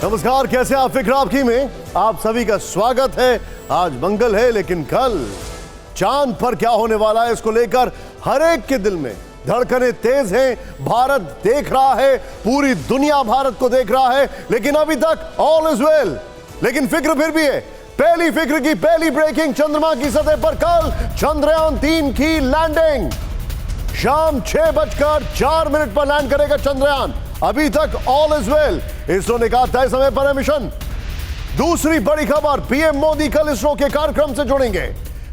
नमस्कार, कैसे आप? फिक्र आपकी में आप सभी का स्वागत है। आज मंगल है, लेकिन कल चांद पर क्या होने वाला है इसको लेकर हर एक के दिल में धड़कनें तेज हैं। भारत देख रहा है, पूरी दुनिया भारत को देख रहा है, लेकिन अभी तक ऑल इज वेल। लेकिन फिक्र फिर भी है। पहली फिक्र की पहली ब्रेकिंग, चंद्रमा की सतह पर कल चंद्रयान 3 की लैंडिंग। शाम 6:04 पर लैंड करेगा चंद्रयान। अभी तक ऑल इज वेल। इसरो ने कहा तय समय पर है मिशन। दूसरी बड़ी खबर, पीएम मोदी कल इसरो के कार्यक्रम से जुड़ेंगे।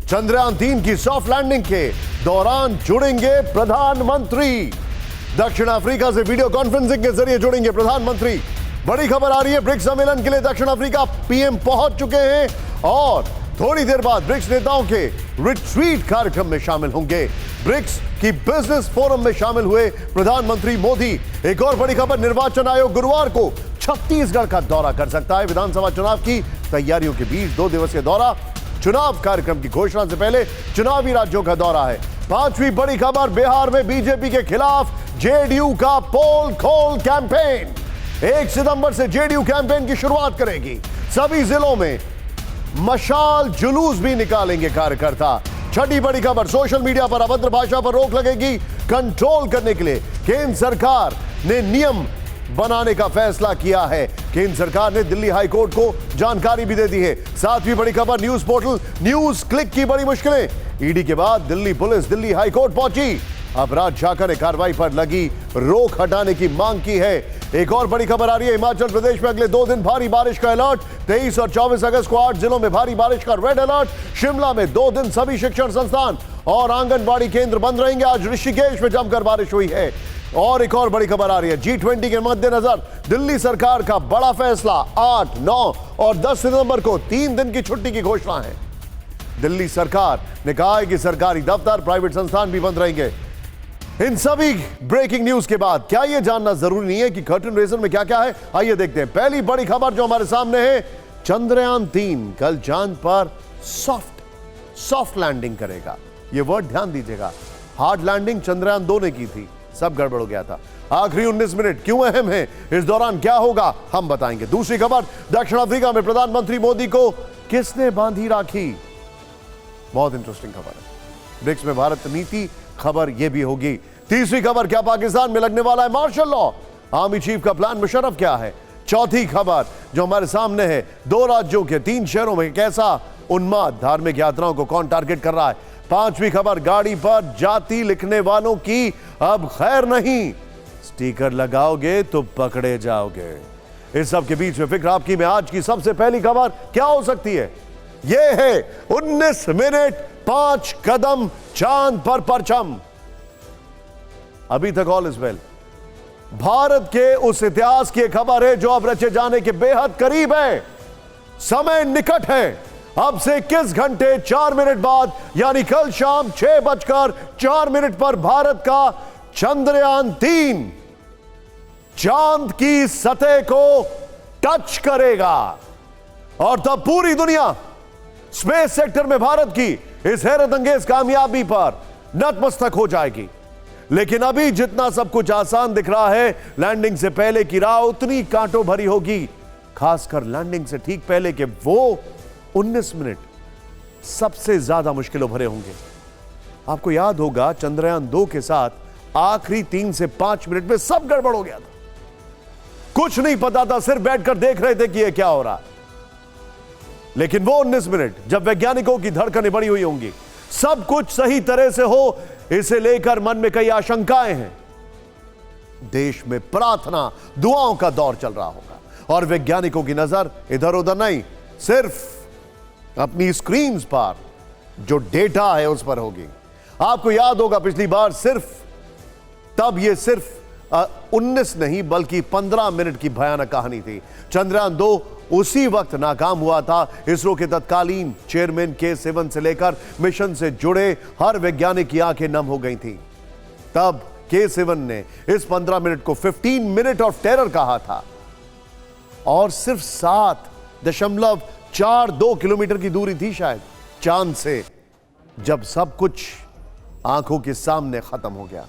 चंद्रयान 3 की सॉफ्ट लैंडिंग के दौरान जुड़ेंगे प्रधानमंत्री। दक्षिण अफ्रीका से वीडियो कॉन्फ्रेंसिंग के जरिए जुड़ेंगे प्रधानमंत्री। बड़ी खबर आ रही है, ब्रिक्स सम्मेलन के लिए दक्षिण अफ्रीका पीएम पहुंच चुके हैं और थोड़ी देर बाद ब्रिक्स नेताओं के रिट्रीट कार्यक्रम में शामिल होंगे। ब्रिक्स की बिजनेस फोरम में शामिल हुए प्रधानमंत्री मोदी। एक और बड़ी खबर, निर्वाचन आयोग गुरुवार को छत्तीसगढ़ का दौरा कर सकता है। विधानसभा चुनाव की तैयारियों के बीच 2 दिवसीय दौरा। चुनाव कार्यक्रम की घोषणा से पहले चुनावी राज्यों का दौरा है। 5वीं बड़ी खबर, बिहार में बीजेपी के खिलाफ जेडीयू का पोल खोल कैंपेन। 1 सितंबर से जेडीयू कैंपेन की शुरुआत करेगी। सभी जिलों में मशाल जुलूस भी निकालेंगे कार्यकर्ता। छठी बड़ी खबर, सोशल मीडिया पर अभद्र भाषा पर रोक लगेगी। कंट्रोल करने के लिए केंद्र सरकार ने नियम बनाने का फैसला किया है। केंद्र सरकार ने दिल्ली हाई कोर्ट को जानकारी भी दे दी है। 7वीं बड़ी खबर, न्यूज पोर्टल न्यूज क्लिक की बड़ी मुश्किलें। ईडी के बाद Delhi police Delhi high court पहुंची। अपराध शाखा ने कार्रवाई पर लगी रोक हटाने की मांग की है। एक और बड़ी खबर आ रही है, हिमाचल प्रदेश में अगले 2 दिन भारी बारिश का अलर्ट। 23 और 24 अगस्त को 8 जिलों में भारी बारिश का रेड अलर्ट। शिमला में 2 दिन सभी शिक्षण संस्थान और आंगनबाड़ी केंद्र बंद रहेंगे। आज ऋषिकेश में जमकर बारिश हुई है। और एक और बड़ी खबर आ रही है, G20 के मद्देनजर दिल्ली सरकार का बड़ा फैसला। 8, 9 और 10 सितंबर को 3 दिन की छुट्टी की घोषणा है। दिल्ली सरकार ने कहा है कि सरकारी दफ्तर, प्राइवेट संस्थान भी बंद रहेंगे। इन सभी ब्रेकिंग न्यूज के बाद क्या यह जानना जरूरी नहीं है कि कर्टन रेजर में क्या क्या है? आइए देखते हैं। पहली बड़ी खबर जो हमारे सामने है, चंद्रयान 3 कल चांद पर सॉफ्ट लैंडिंग करेगा। यह वर्ड ध्यान दीजिएगा। हार्ड लैंडिंग चंद्रयान 2 ने की थी, सब गड़बड़ हो गया था। आखिरी 19 मिनट क्यों अहम है, इस दौरान क्या होगा, हम बताएंगे। दूसरी खबर, दक्षिण अफ्रीका में प्रधानमंत्री मोदी को किसने बांधी राखी? बहुत इंटरेस्टिंग खबर है। ब्रिक्स में भारत नीति, खबर यह भी होगी। तीसरी खबर, क्या पाकिस्तान में लगने वाला है मार्शल लॉ? आर्मी चीफ का प्लान मुशर्रफ क्या है? चौथी खबर जो हमारे सामने है, 2 राज्यों के 3 शहरों में कैसा उन्माद, धार्मिक यात्राओं को कौन टारगेट कर रहा है? 5वीं खबर, गाड़ी पर जाति लिखने वालों की अब खैर नहीं, स्टिकर लगाओगे तो पकड़े जाओगे। इस सब के बीच में फिक्र आपकी में आज की सबसे पहली खबर क्या हो सकती है? यह है 19 मिनट 5 कदम चांद पर परचम। अभी तक ऑल इज वेल। भारत के उस इतिहास की खबर है जो अब रचे जाने के बेहद करीब है। समय निकट है। अब से 21 घंटे 4 मिनट बाद, यानी कल शाम 6:04 पर भारत का चंद्रयान 3 चांद की सतह को टच करेगा और तब पूरी दुनिया स्पेस सेक्टर में भारत की इस हैरतअंगेज कामयाबी पर नतमस्तक हो जाएगी। लेकिन अभी जितना सब कुछ आसान दिख रहा है, लैंडिंग से पहले की राह उतनी कांटों भरी होगी। खासकर लैंडिंग से ठीक पहले के वो 19 मिनट सबसे ज्यादा मुश्किलों भरे होंगे। आपको याद होगा चंद्रयान 2 के साथ आखिरी 3 से 5 मिनट में सब गड़बड़ हो गया था। कुछ नहीं पता था, सिर्फ बैठकर देख रहे थे कि यह क्या हो रहा। लेकिन वो 19 मिनट जब वैज्ञानिकों की धड़कनें बढ़ी हुई होंगी, सब कुछ सही तरह से हो, इसे लेकर मन में कई आशंकाएं हैं। देश में प्रार्थना, दुआओं का दौर चल रहा होगा और वैज्ञानिकों की नजर इधर उधर नहीं, सिर्फ अपनी स्क्रीन्स पर जो डेटा है उस पर होगी। आपको याद होगा पिछली बार यह सिर्फ 19 नहीं बल्कि 15 मिनट की भयानक कहानी थी। चंद्रयान 2 उसी वक्त नाकाम हुआ था। इसरो के तत्कालीन चेयरमैन K-Sivan से लेकर मिशन से जुड़े हर वैज्ञानिक की आंखें नम हो गई थी। तब K-Sivan ने इस 15 मिनट को 15 मिनट ऑफ टेरर कहा था और सिर्फ 7.42 किलोमीटर की दूरी थी शायद चांद से, जब सब कुछ आंखों के सामने खत्म हो गया।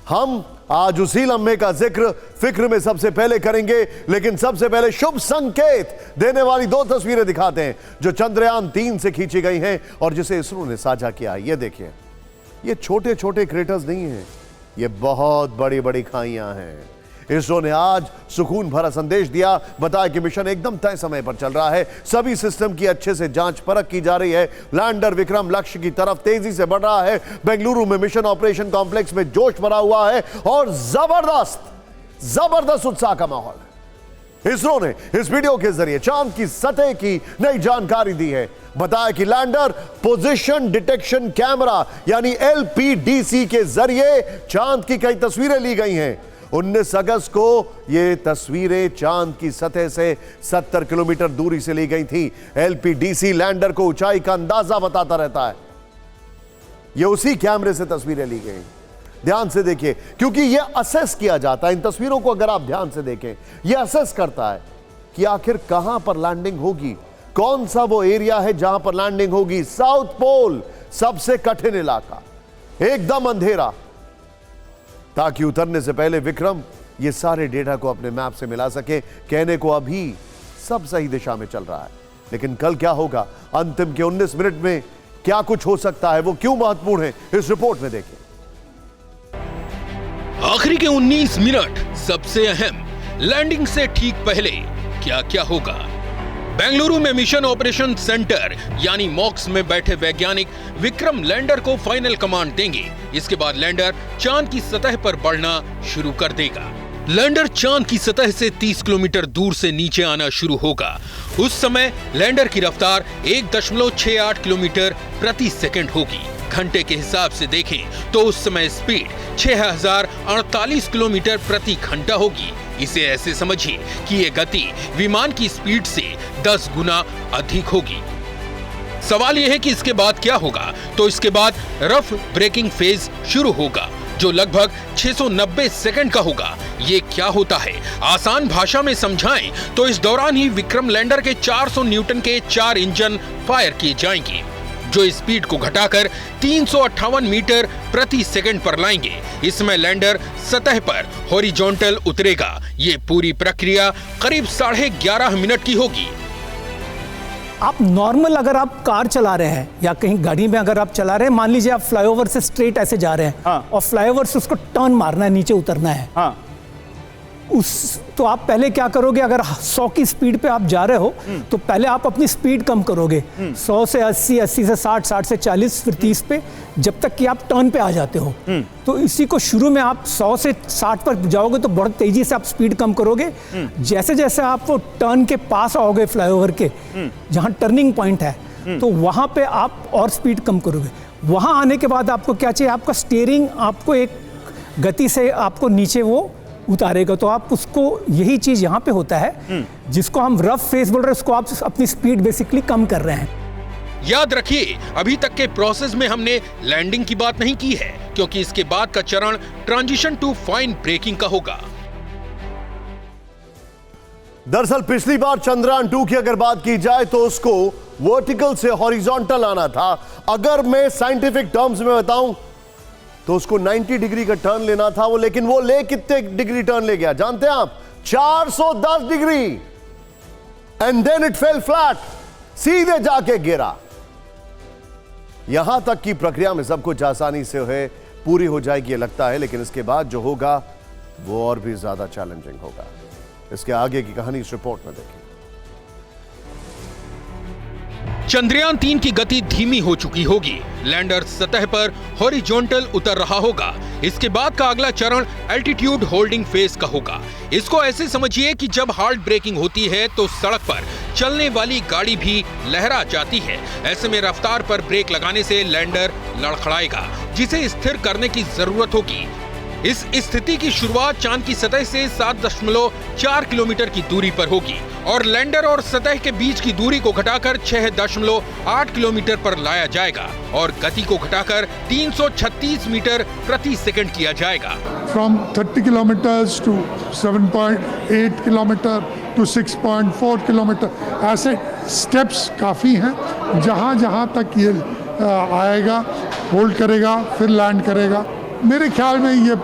हम आज उसी लम्हे का जिक्र फिक्र में सबसे पहले करेंगे, लेकिन सबसे पहले शुभ संकेत देने वाली दो तस्वीरें दिखाते हैं जो चंद्रयान 3 से खींची गई हैं और जिसे इसरो ने साझा किया है। ये देखिए, ये छोटे छोटे क्रेटर्स नहीं हैं, ये बहुत बड़ी बड़ी खाइयां हैं। इसरो ने आज सुकून भरा संदेश दिया, बताया कि मिशन एकदम तय समय पर चल रहा है, सभी सिस्टम की अच्छे से जांच परख की जा रही है, लैंडर विक्रम लक्ष्य की तरफ तेजी से बढ़ रहा है, बेंगलुरु में मिशन ऑपरेशन कॉम्प्लेक्स में जोश भरा हुआ है और जबरदस्त उत्साह का माहौल है। इसरो ने इस वीडियो के जरिए चांद की सतह की नई जानकारी दी है, बताया कि लैंडर पोजीशन डिटेक्शन कैमरा यानी LPDC के जरिए चांद की कई तस्वीरें ली गई हैं। 19 अगस्त को ये तस्वीरें चांद की सतह से 70 किलोमीटर दूरी से ली गई थी। LPDC लैंडर को ऊंचाई का अंदाजा बताता रहता है, ये उसी कैमरे से तस्वीरें ली गई। ध्यान से देखिए, क्योंकि ये असेस किया जाता है, इन तस्वीरों को अगर आप ध्यान से देखें, ये असेस करता है कि आखिर कहां पर लैंडिंग होगी, कौन सा वो एरिया है जहां पर लैंडिंग होगी। साउथ पोल सबसे कठिन इलाका, एकदम अंधेरा, ताकि उतरने से पहले विक्रम ये सारे डेटा को अपने मैप से मिला सके। कहने को अभी सब सही दिशा में चल रहा है, लेकिन कल क्या होगा, अंतिम के 19 मिनट में क्या कुछ हो सकता है, वो क्यों महत्वपूर्ण है, इस रिपोर्ट में देखिए। आखिरी के 19 मिनट सबसे अहम, लैंडिंग से ठीक पहले क्या क्या होगा। बेंगलुरु में मिशन ऑपरेशन सेंटर यानी मॉक्स में बैठे वैज्ञानिक विक्रम लैंडर को फाइनल कमांड देंगे। इसके बाद लैंडर चांद की सतह पर बढ़ना शुरू कर देगा। लैंडर चांद की सतह से 30 किलोमीटर दूर से नीचे आना शुरू होगा। उस समय लैंडर की रफ्तार 1.68 किलोमीटर प्रति सेकंड होगी। घंटे के हिसाब से देखें तो उस समय स्पीड 6048 किलोमीटर प्रति घंटा होगी। इसे ऐसे समझिए कि ये गति विमान की स्पीड से 10 गुना अधिक होगी। सवाल यह है कि इसके बाद क्या होगा, तो इसके बाद रफ ब्रेकिंग फेज शुरू होगा जो लगभग 690 सेकंड का होगा। ये क्या होता है, आसान भाषा में समझाएं तो इस दौरान ही विक्रम लैंडर के 400 न्यूटन के 4 इंजन फायर किए जाएंगे जो स्पीड को घटाकर 358 मीटर प्रति सेकंड पर लाएंगे। इसमें लैंडर सतह पर हॉरिजॉन्टल उतरेगा। ये पूरी प्रक्रिया करीब 11.5 मिनट की होगी। आप नॉर्मल अगर आप कार चला रहे हैं या कहीं गाड़ी में अगर आप चला रहे हैं, मान लीजिए आप फ्लाईओवर से स्ट्रेट ऐसे जा रहे हैं, हाँ। और फ्लाईओवर से उसको टर्न मारना है, नीचे उतरना है, हाँ। तो आप पहले क्या करोगे, अगर 100 की स्पीड पे आप जा रहे हो तो पहले आप अपनी स्पीड कम करोगे, 100 से 80, 80 से 60, 60 से 40, फिर 30 पे, जब तक कि आप टर्न पे आ जाते हो। तो इसी को शुरू में आप 100 से 60 पर जाओगे तो बहुत तेजी से आप स्पीड कम करोगे। जैसे जैसे आप वो टर्न के पास आओगे फ्लाईओवर के, जहां टर्निंग पॉइंट है, तो वहां पे आप और स्पीड कम करोगे। वहां आने के बाद आपको क्या चाहिए, आपका स्टीयरिंग आपको एक गति से आपको नीचे वो उतारेगा। तो आप उसको, यही चीज यहां पे होता है जिसको हम रफ फेस बोल रहे हैं, उसको आप अपनी स्पीड बेसिकली कम कर रहे हैं। याद रखिए, अभी तक के प्रोसेस में हमने लैंडिंग की बात नहीं की है, क्योंकि इसके बाद का चरण ट्रांजिशन टू फाइन ब्रेकिंग का होगा। दरअसल पिछली बार चंद्रयान 2 की अगर बात की जाए तो उसको वर्टिकल से हॉरिजॉन्टल आना था। अगर मैं साइंटिफिक टर्म्स में बताऊं तो उसको 90 डिग्री का टर्न लेना था वो, लेकिन वो ले कितने डिग्री टर्न ले गया जानते हैं आप? 410 डिग्री। And then it fell flat, सीधे जाके गिरा। यहां तक की प्रक्रिया में सब कुछ आसानी से है, पूरी हो जाएगी ये लगता है, लेकिन इसके बाद जो होगा वो और भी ज्यादा चैलेंजिंग होगा। इसके आगे की कहानी इस रिपोर्ट में देखिए। चंद्रयान 3 की गति धीमी हो चुकी होगी। लैंडर सतह पर हॉरिजॉन्टल उतर रहा होगा। इसके बाद का अगला चरण एल्टीट्यूड होल्डिंग फेज का होगा। इसको ऐसे समझिए कि जब हार्ड ब्रेकिंग होती है तो सड़क पर चलने वाली गाड़ी भी लहरा जाती है। ऐसे में रफ्तार पर ब्रेक लगाने से लैंडर लड़खड़ाएगा, जिसे स्थिर करने की जरूरत होगी। इस स्थिति की शुरुआत चांद की सतह से 7.4 किलोमीटर की दूरी पर होगी और लैंडर और सतह के बीच की दूरी को घटाकर 6.8 किलोमीटर पर लाया जाएगा और गति को घटाकर 336 मीटर प्रति सेकंड किया जाएगा। From 30 kilometers to 7.8 kilometer to 6.4 kilometer, ऐसे स्टेप्स काफी हैं। जहां जहां तक ये आएगा, होल्ड करेगा, फिर लैंड करेगा। मेरे ख्याल में ये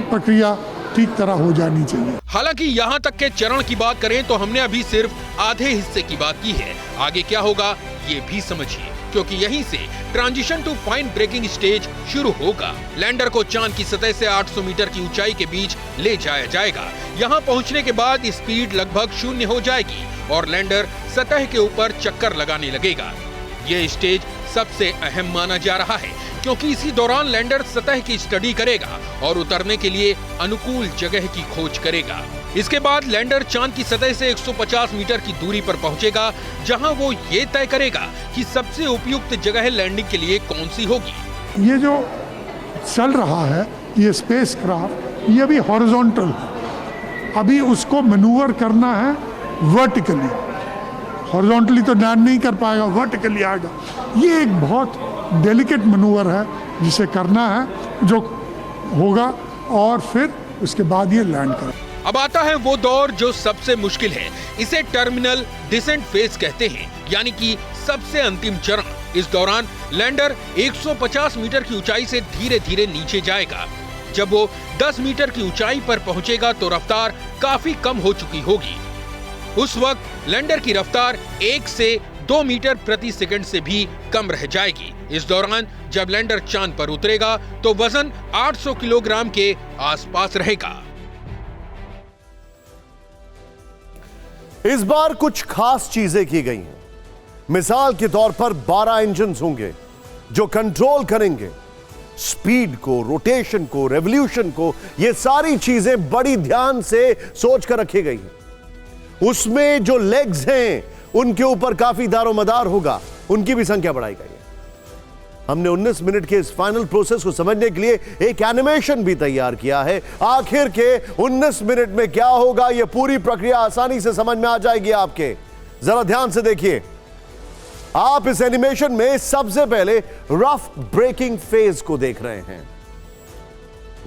प्रक्रिया ठीक तरह हो जानी चाहिए। हालांकि यहाँ तक के चरण की बात करें तो हमने अभी सिर्फ आधे हिस्से की बात की है। आगे क्या होगा ये भी समझिए, क्योंकि यहीं से transition to fine braking stage शुरू होगा। लैंडर को चांद की सतह से 800 मीटर की ऊंचाई के बीच ले जाया जाएगा। यहाँ पहुँचने के बाद स्पीड लगभग 0 हो जाएगी और लैंडर सतह के ऊपर चक्कर लगाने लगेगा। ये स्टेज सबसे अहम माना जा रहा है, क्योंकि इसी दौरान लैंडर सतह की स्टडी करेगा और उतरने के लिए अनुकूल जगह की खोज करेगा। इसके बाद लैंडर चांद की सतह से 150 मीटर की दूरी पर पहुंचेगा, जहां वो ये तय करेगा कि सबसे उपयुक्त जगह लैंडिंग के लिए कौन सी होगी। ये जो चल रहा है ये स्पेस क्राफ्ट, ये भी हॉरिजॉन्टल, अभी उसको मैनूवर करना है वर्टिकली। हॉरिजॉन्टली तो लैंड नहीं कर पाएगा, वर्टिकली आएगा। ये एक बहुत डेलिकेट मैनूवर है जिसे करना है, जो होगा और फिर उसके बाद ये लैंड करेगा। अब आता है वो दौर जो सबसे मुश्किल है। इसे टर्मिनल डिसेंट फेज कहते हैं, यानी कि सबसे अंतिम चरण। इस दौरान लैंडर 150 मीटर की ऊंचाई से धीरे धीरे नीचे जाएगा। जब वो 10 मीटर की ऊंचाई पर पहुंचेगा तो रफ्तार काफी कम हो चुकी होगी। उस वक्त लैंडर की रफ्तार 1 से 2 मीटर प्रति सेकंड से भी कम रह जाएगी। इस दौरान जब लैंडर चांद पर उतरेगा तो वजन 800 किलोग्राम के आसपास रहेगा। इस बार कुछ खास चीजें की गई हैं। मिसाल के तौर पर 12 इंजन होंगे जो कंट्रोल करेंगे स्पीड को, रोटेशन को, रेवोल्यूशन को। ये सारी चीजें बड़ी ध्यान से सोच कर रखी गई हैं। उसमें जो लेग्स हैं उनके ऊपर काफी दारोमदार होगा, उनकी भी संख्या बढ़ाई गई है। हमने 19 मिनट के इस फाइनल प्रोसेस को समझने के लिए एक एनिमेशन भी तैयार किया है। आखिर के 19 मिनट में क्या होगा, यह पूरी प्रक्रिया आसानी से समझ में आ जाएगी आपके। जरा ध्यान से देखिए। आप इस एनिमेशन में सबसे पहले रफ ब्रेकिंग फेज को देख रहे हैं।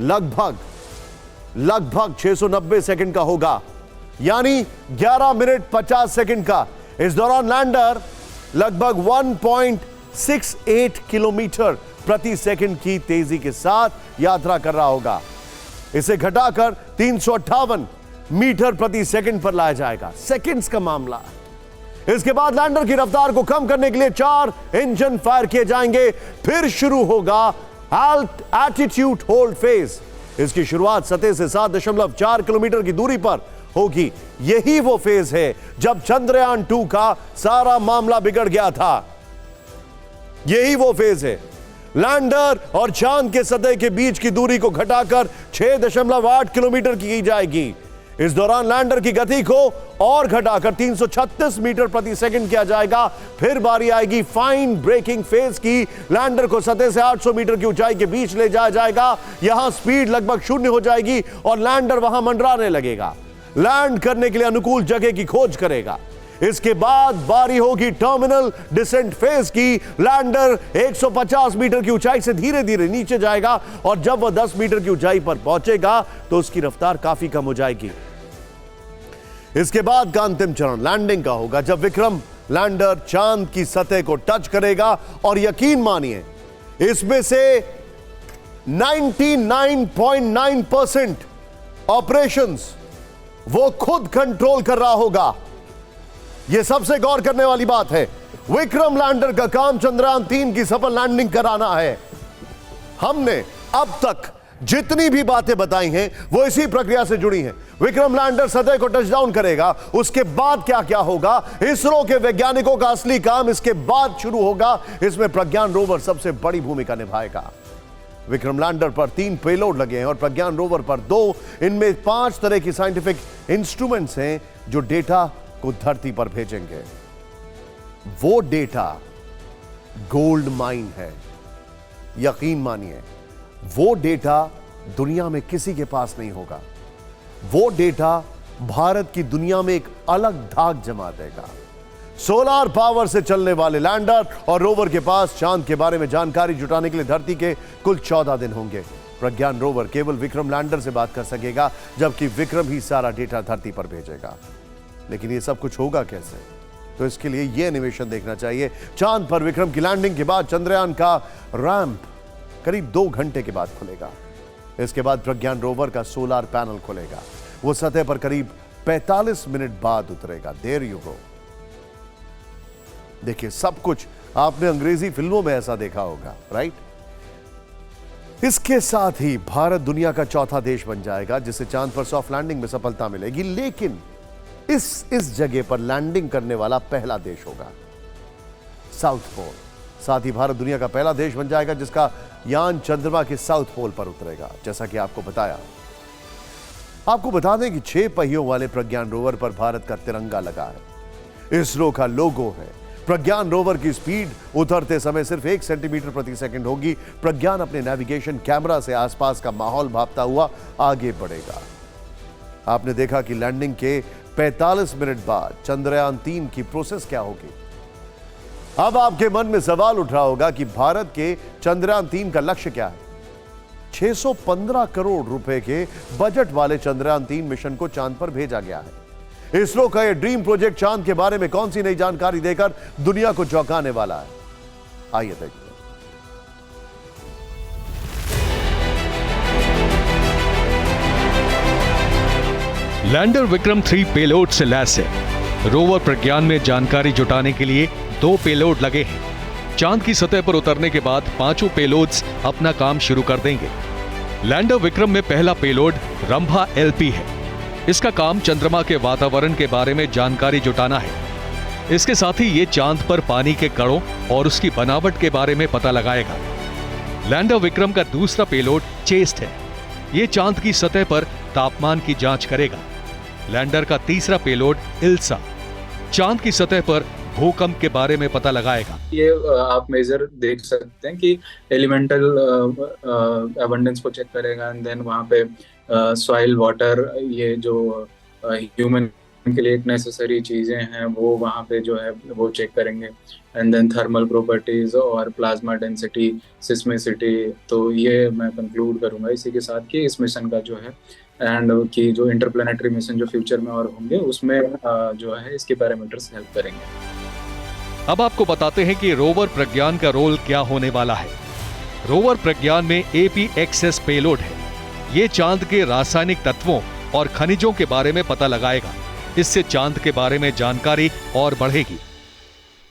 लगभग 690 सेकंड का होगा, यानी 11 मिनट 50 सेकंड का। इस दौरान लैंडर लगभग 1.68 किलोमीटर प्रति सेकंड की तेजी के साथ यात्रा कर रहा होगा। इसे घटाकर 358 मीटर प्रति सेकंड पर लाया जाएगा। सेकंड्स का मामला। इसके बाद लैंडर की रफ्तार को कम करने के लिए 4 इंजन फायर किए जाएंगे। फिर शुरू होगा एल्टीट्यूड होल्ड फेज। इसकी शुरुआत सतह से 7.4 किलोमीटर की दूरी पर होगी। यही वो फेज है जब चंद्रयान 2 का सारा मामला बिगड़ गया था। यही वो फेज है। लैंडर और चांद के सतह के बीच की दूरी को घटाकर 6.8 किलोमीटर की जाएगी। इस दौरान लैंडर की गति को और घटाकर 336 मीटर प्रति सेकंड किया जाएगा। फिर बारी आएगी फाइन ब्रेकिंग फेज की। लैंडर को सतह से 800 मीटर की ऊंचाई के बीच ले जाया जाएगा। यहां स्पीड लगभग 0 हो जाएगी और लैंडर वहां मंडराने लगेगा। लैंड करने के लिए अनुकूल जगह की खोज करेगा। इसके बाद बारी होगी टर्मिनल डिसेंट फेज की। लैंडर 150 मीटर की ऊंचाई से धीरे धीरे नीचे जाएगा और जब वह 10 मीटर की ऊंचाई पर पहुंचेगा तो उसकी रफ्तार काफी कम हो जाएगी। इसके बाद का अंतिम चरण लैंडिंग का होगा, जब विक्रम लैंडर चांद की सतह को टच करेगा। और यकीन मानिए, इसमें से 99.9% ऑपरेशंस वो खुद कंट्रोल कर रहा होगा। यह सबसे गौर करने वाली बात है। विक्रम लैंडर का काम चंद्रयान 3 की सफल लैंडिंग कराना है। हमने अब तक जितनी भी बातें बताई हैं वो इसी प्रक्रिया से जुड़ी हैं। विक्रम लैंडर सतह को टचडाउन करेगा, उसके बाद क्या क्या होगा, इसरो के वैज्ञानिकों का असली काम इसके बाद शुरू होगा। इसमें प्रज्ञान रोवर सबसे बड़ी भूमिका निभाएगा। विक्रम लैंडर पर 3 पेलोड लगे हैं और प्रज्ञान रोवर पर 2। इनमें 5 तरह की साइंटिफिक इंस्ट्रूमेंट्स हैं जो डेटा को धरती पर भेजेंगे। वो डेटा गोल्ड माइन है। यकीन मानिए, वो डेटा दुनिया में किसी के पास नहीं होगा। वो डेटा भारत की दुनिया में एक अलग धाक जमा देगा। सोलार पावर से चलने वाले लैंडर और रोवर के पास चांद के बारे में जानकारी जुटाने के लिए धरती के कुल 14 दिन होंगे। प्रज्ञान रोवर केवल विक्रम लैंडर से बात कर सकेगा, जबकि विक्रम ही सारा डेटा धरती पर भेजेगा। लेकिन ये सब कुछ होगा कैसे? तो इसके लिए यह एनिमेशन देखना चाहिए। चांद पर विक्रम की लैंडिंग के बाद चंद्रयान का रैंप करीब 2 घंटे के बाद खुलेगा। इसके बाद प्रज्ञान रोवर का सोलर पैनल खुलेगा। वो सतह पर करीब 45 मिनट बाद उतरेगा। There you go. देखिए, सब कुछ आपने अंग्रेजी फिल्मों में ऐसा देखा होगा, राइट? इसके साथ ही भारत दुनिया का चौथा देश बन जाएगा जिसे चांद पर सॉफ्ट लैंडिंग में सफलता मिलेगी। लेकिन इस जगह पर लैंडिंग करने वाला पहला देश होगा साउथ पोल। साथ ही भारत दुनिया का पहला देश बन जाएगा जिसका यान चंद्रमा के साउथ पोल पर उतरेगा। जैसा कि आपको बताया, आपको बता दें कि 6 पहियों वाले प्रज्ञान रोवर पर भारत का तिरंगा लगा है। इसरो का लोगो है। प्रज्ञान रोवर की स्पीड उतरते समय सिर्फ 1 सेंटीमीटर प्रति सेकंड होगी। प्रज्ञान अपने नेविगेशन कैमरा से आसपास का माहौल भांपता हुआ आगे बढ़ेगा। आपने देखा कि लैंडिंग के 45 मिनट बाद चंद्रयान 3 की प्रोसेस क्या होगी। अब आपके मन में सवाल उठ रहा होगा कि भारत के चंद्रयान 3 का लक्ष्य क्या है। 615 करोड़ रुपए के बजट वाले चंद्रयान 3 मिशन को चांद पर भेजा गया है। इसरो का यह ड्रीम प्रोजेक्ट चांद के बारे में कौन सी नई जानकारी देकर दुनिया को चौंकाने वाला है, आइए देखते हैं। लैंडर विक्रम 3 पेलोड से लैस है। रोवर प्रज्ञान में जानकारी जुटाने के लिए 2 पेलोड लगे हैं। चांद की सतह पर उतरने के बाद 5 पेलोड्स अपना काम शुरू कर देंगे। लैंडर विक्रम में पहला पेलोड रंभा LP है। इसका काम चंद्रमा के वातावरण के बारे में जानकारी जुटाना है। इसके साथ ही ये चांद पर पानी के कणों और उसकी बनावट के बारे में पता लगाएगा। लैंडर विक्रम का दूसरा पेलोड चेस्ट है। ये चांद की सतह पर तापमान की जांच करेगा। लैंडर का तीसरा पेलोड इल्सा चांद की सतह पर भूकंप के बारे में पता लगाएगा। ये आप मेजर देख सकते हैं कि एलिमेंटल अबंडेंस को चेक करेगा एंड देन वहाँ पे सॉइल वाटर, ये जो ह्यूमन के लिए एक नेसेसरी चीजें हैं वो वहाँ पे जो है वो चेक करेंगे। एंड देन थर्मल प्रॉपर्टीज और प्लाज्मा डेंसिटी, सिस्मिसिटी। तो ये मैं कंक्लूड करूंगा इसी के साथ कि इस मिशन का जो है एंड कि जो इंटरप्लेनेटरी मिशन जो फ्यूचर में और होंगे उसमें जो है इसके पैरामीटर्स हेल्प करेंगे। अब आपको बताते हैं कि रोवर प्रज्ञान का रोल क्या होने वाला है। रोवर प्रज्ञान में APXS पेलोड है। ये चांद के रासायनिक तत्वों और खनिजों के बारे में पता लगाएगा। इससे चांद के बारे में जानकारी और बढ़ेगी।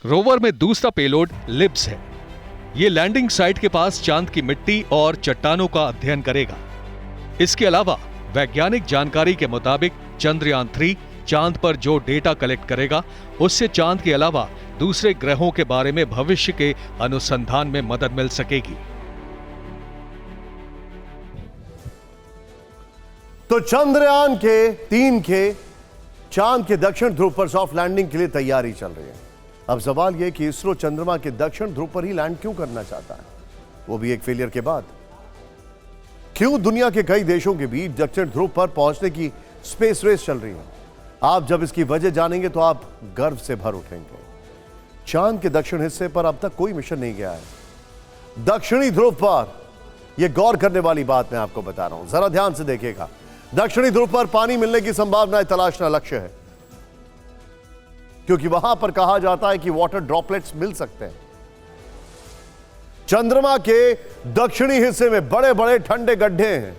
रोवर में दूसरा पेलोड लिब्स है। ये लैंडिंग साइट के पास चांद की मिट्टी और चट्टानों का अध्ययन करेगा। इसके अलावा वैज्ञानिक जानकारी के मुताबिक चंद्रयान 3 चांद पर जो डेटा कलेक्ट करेगा उससे चांद के अलावा दूसरे ग्रहों के बारे में भविष्य के अनुसंधान में मदद मिल सकेगी। तो चंद्रयान के 3 के चांद के दक्षिण ध्रुव पर सॉफ्ट लैंडिंग के लिए तैयारी चल रही है। अब सवाल यह कि इसरो चंद्रमा के दक्षिण ध्रुव पर ही लैंड क्यों करना चाहता है, वो भी एक फेलियर के बाद। क्यों दुनिया के कई देशों के बीच दक्षिण ध्रुव पर पहुंचने की स्पेस रेस चल रही है। आप जब इसकी वजह जानेंगे तो आप गर्व से भर उठेंगे। चांद के दक्षिण हिस्से पर अब तक कोई मिशन नहीं गया है। दक्षिणी ध्रुव पर यह गौर करने वाली बात मैं आपको बता रहा हूं, जरा ध्यान से देखिएगा। दक्षिणी ध्रुव पर पानी मिलने की संभावनाएं तलाशना लक्ष्य है, क्योंकि वहां पर कहा जाता है कि वाटर ड्रॉपलेट्स मिल सकते हैं। चंद्रमा के दक्षिणी हिस्से में बड़े बड़े ठंडे गड्ढे हैं।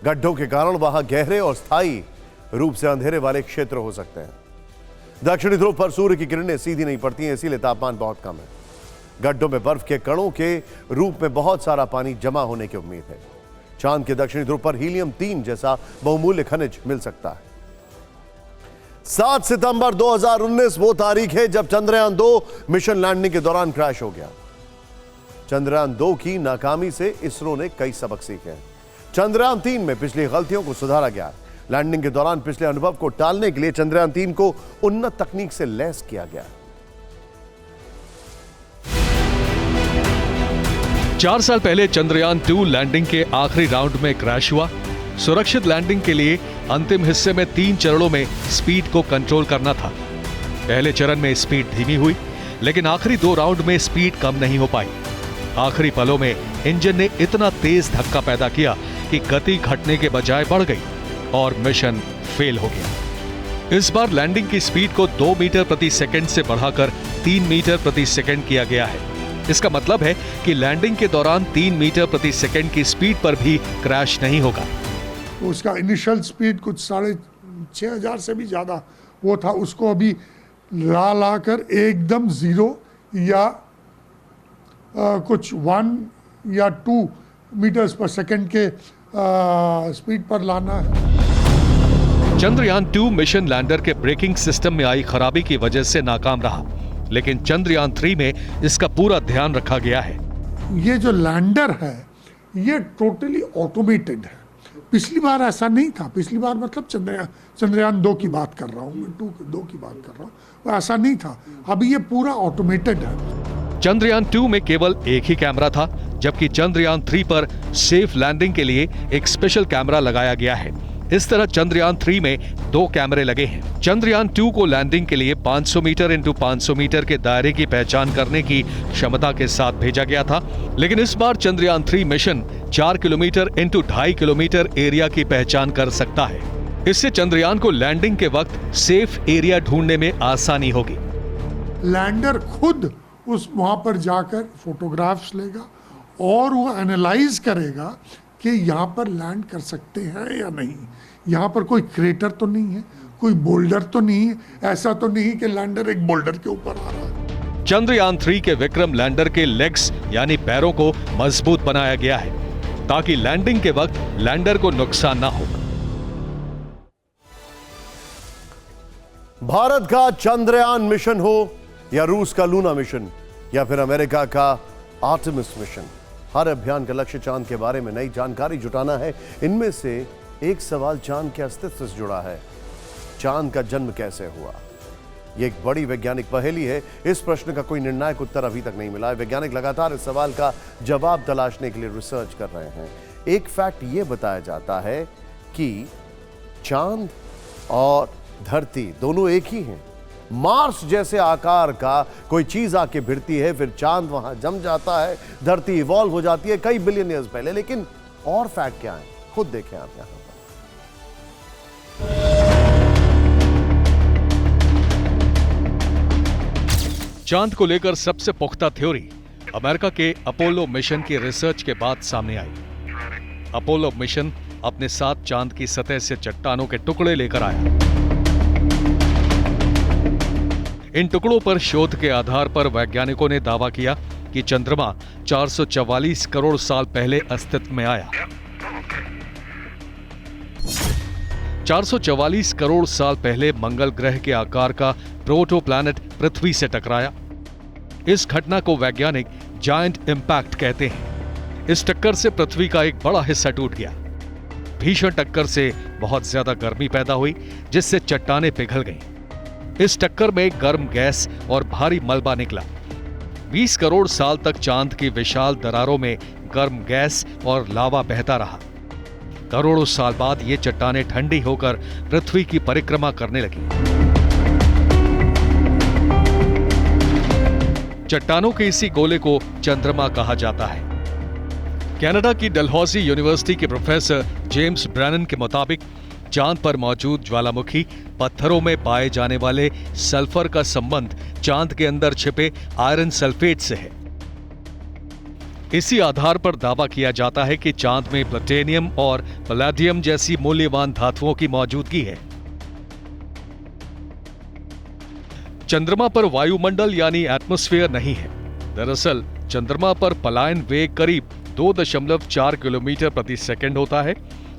गड्ढों के कारण वहां गहरे और स्थायी रूप से अंधेरे वाले क्षेत्र हो सकते हैं। दक्षिणी ध्रुव पर सूर्य की किरणें सीधी नहीं पड़ती हैं, इसीलिए तापमान बहुत कम है। गड्ढों में बर्फ के कणों के रूप में बहुत सारा पानी जमा होने की उम्मीद है। चांद के दक्षिणी ध्रुव पर हीलियम 3 जैसा बहुमूल्य खनिज मिल सकता है। 7 सितंबर 2019 वो तारीख है जब चंद्रयान 2 मिशन लैंडिंग के दौरान क्रैश हो गया। चंद्रयान 2 की नाकामी से इसरो ने कई सबक सीखे हैं। चंद्रयान 3 में पिछली गलतियों को सुधारा गया। लैंडिंग के दौरान पिछले अनुभव को टालने के लिए चंद्रयान 3 को उन्नत तकनीक से लैस किया गया। 4 साल पहले चंद्रयान 2 लैंडिंग के आखिरी राउंड में क्रैश हुआ। सुरक्षित लैंडिंग के लिए अंतिम हिस्से में 3 चरणों में स्पीड को कंट्रोल करना था। पहले चरण में स्पीड धीमी हुई, लेकिन आखिरी 2 राउंड में स्पीड कम नहीं हो पाई। आखिरी पलों में इंजन ने इतना तेज धक्का पैदा किया कि गति घटने के बजाय बढ़ गई और मिशन फेल हो गया। इस बार लैंडिंग की स्पीड को 2 मीटर प्रति सेकंड से बढ़ाकर 3 मीटर प्रति सेकंड किया गया है। इसका मतलब है कि लैंडिंग के दौरान 3 मीटर प्रति सेकंड की स्पीड पर भी क्रैश नहीं होगा। तो उसका इनिशियल स्पीड कुछ 6,500 से भी ज़्यादा वो था, उसको अभी ला कर एकदम 0 या कुछ 1 या 2 मीटर्स पर सेकंड के स्पीड पर लाना है। चंद्रयान 2 मिशन लैंडर के ब्रेकिंग सिस्टम में आई खराबी की वजह से नाकाम रहा, लेकिन चंद्रयान 3 में इसका पूरा ध्यान रखा गया है। ये जो लैंडर है ये टोटली ऑटोमेटेड है। पिछली बार ऐसा नहीं था, पिछली बार मतलब चंद्रयान 2 की बात कर रहा हूँ मैं, 2 की बात कर रहा हूँ, वो ऐसा नहीं था। अभी ये पूरा ऑटोमेटेड है। चंद्रयान 2 में केवल एक ही कैमरा था, जबकि चंद्रयान 3 पर सेफ लैंडिंग के लिए एक स्पेशल कैमरा लगाया गया है। इस तरह चंद्रयान 3 में 2 कैमरे लगे हैं। चंद्रयान 2 को लैंडिंग के लिए 500 मीटर इंटू 500 मीटर के दायरे की पहचान करने की क्षमता के साथ भेजा गया था, लेकिन इस बार Chandrayaan 3 mission 4 kilometre into 2.5 kilometre area की पहचान कर सकता है। इससे चंद्रयान को लैंडिंग के वक्त सेफ एरिया ढूंढने में आसानी होगी। लैंडर खुद वहां पर जाकर फोटोग्राफ्स लेगा और वो एनालाइज करेगा कि यहाँ पर लैंड कर सकते हैं या नहीं, यहाँ पर कोई क्रेटर तो नहीं है, कोई बोल्डर तो नहीं है, ऐसा तो नहीं कि लैंडर एक बोल्डर के ऊपर आ रहा है। चंद्रयान 3 के विक्रम लैंडर के लेग्स यानी पैरों को मजबूत बनाया गया है, ताकि लैंडिंग के वक्त लैंडर को नुकसान ना हो। भारत का चंद्रयान मिशन हो या रूस का लूना मिशन या फिर अमेरिका का आर्टेमिस मिशन, हर अभियान का लक्ष्य चांद के बारे में नई जानकारी जुटाना है। इनमें से एक सवाल चांद के अस्तित्व से जुड़ा है। चांद का जन्म कैसे हुआ? यह एक बड़ी वैज्ञानिक पहेली है। इस प्रश्न का कोई निर्णायक उत्तर अभी तक नहीं मिला है। वैज्ञानिक लगातार इस सवाल का जवाब तलाशने के लिए रिसर्च कर रहे हैं। एक फैक्ट यह बताया जाता है कि चांद और धरती दोनों एक ही हैं। मार्स जैसे आकार का कोई चीज आके भिड़ती है, फिर चांद वहां जम जाता है, धरती इवॉल्व हो जाती है कई बिलियन ईयर्स पहले। लेकिन और फैक्ट क्या है, खुद देखें आप यहां पर। चांद को लेकर सबसे पुख्ता थ्योरी अमेरिका के अपोलो मिशन की रिसर्च के बाद सामने आई। अपोलो मिशन अपने साथ चांद की सतह से चट्टानों के टुकड़े लेकर आया। इन टुकड़ों पर शोध के आधार पर वैज्ञानिकों ने दावा किया कि चंद्रमा 444 करोड़ साल पहले अस्तित्व में आया। 444 करोड़ साल पहले मंगल ग्रह के आकार का प्रोटोप्लैनेट पृथ्वी से टकराया। इस घटना को वैज्ञानिक जायंट इंपैक्ट कहते हैं। इस टक्कर से पृथ्वी का एक बड़ा हिस्सा टूट गया। भीषण टक्कर से बहुत ज्यादा गर्मी पैदा हुई, जिससे चट्टानें पिघल गईं। इस टक्कर में गर्म गैस और भारी मलबा निकला। 20 करोड़ साल तक चांद की विशाल दरारों में गर्म गैस और लावा बहता रहा। करोड़ों साल बाद ये चट्टानें ठंडी होकर पृथ्वी की परिक्रमा करने लगी। चट्टानों के इसी गोले को चंद्रमा कहा जाता है। कनाडा की डलहौजी यूनिवर्सिटी के प्रोफेसर जेम्स ब्रैनन के मुताबिक चांद पर मौजूद ज्वालामुखी पत्थरों में पाए जाने वाले सल्फर का संबंध चांद के अंदर छिपे आयरन सल्फेट से है। इसी आधार पर दावा किया जाता है कि चांद में प्लैटिनम और पैलेडियम जैसी मूल्यवान धातुओं की मौजूदगी है। चंद्रमा पर वायुमंडल यानी एटमॉस्फेयर नहीं है। दरअसल चंद्रमा पर पलायन वेग करीब 2.4 किलोमीटर प्रति सेकंड होता है।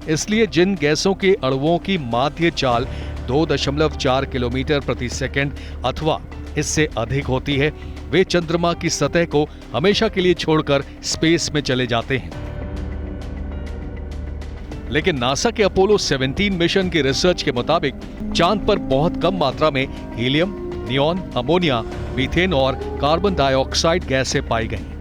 इसलिए जिन गैसों के अणुओं की माध्य चाल 2.4 किलोमीटर प्रति सेकंड अथवा इससे अधिक होती है, वे चंद्रमा की सतह को हमेशा के लिए छोड़कर स्पेस में चले जाते हैं। लेकिन नासा के अपोलो 17 मिशन की रिसर्च के मुताबिक चांद पर बहुत कम मात्रा में हीलियम, नियॉन, अमोनिया, मीथेन और कार्बन डाइऑक्साइड गैसें पाई गई।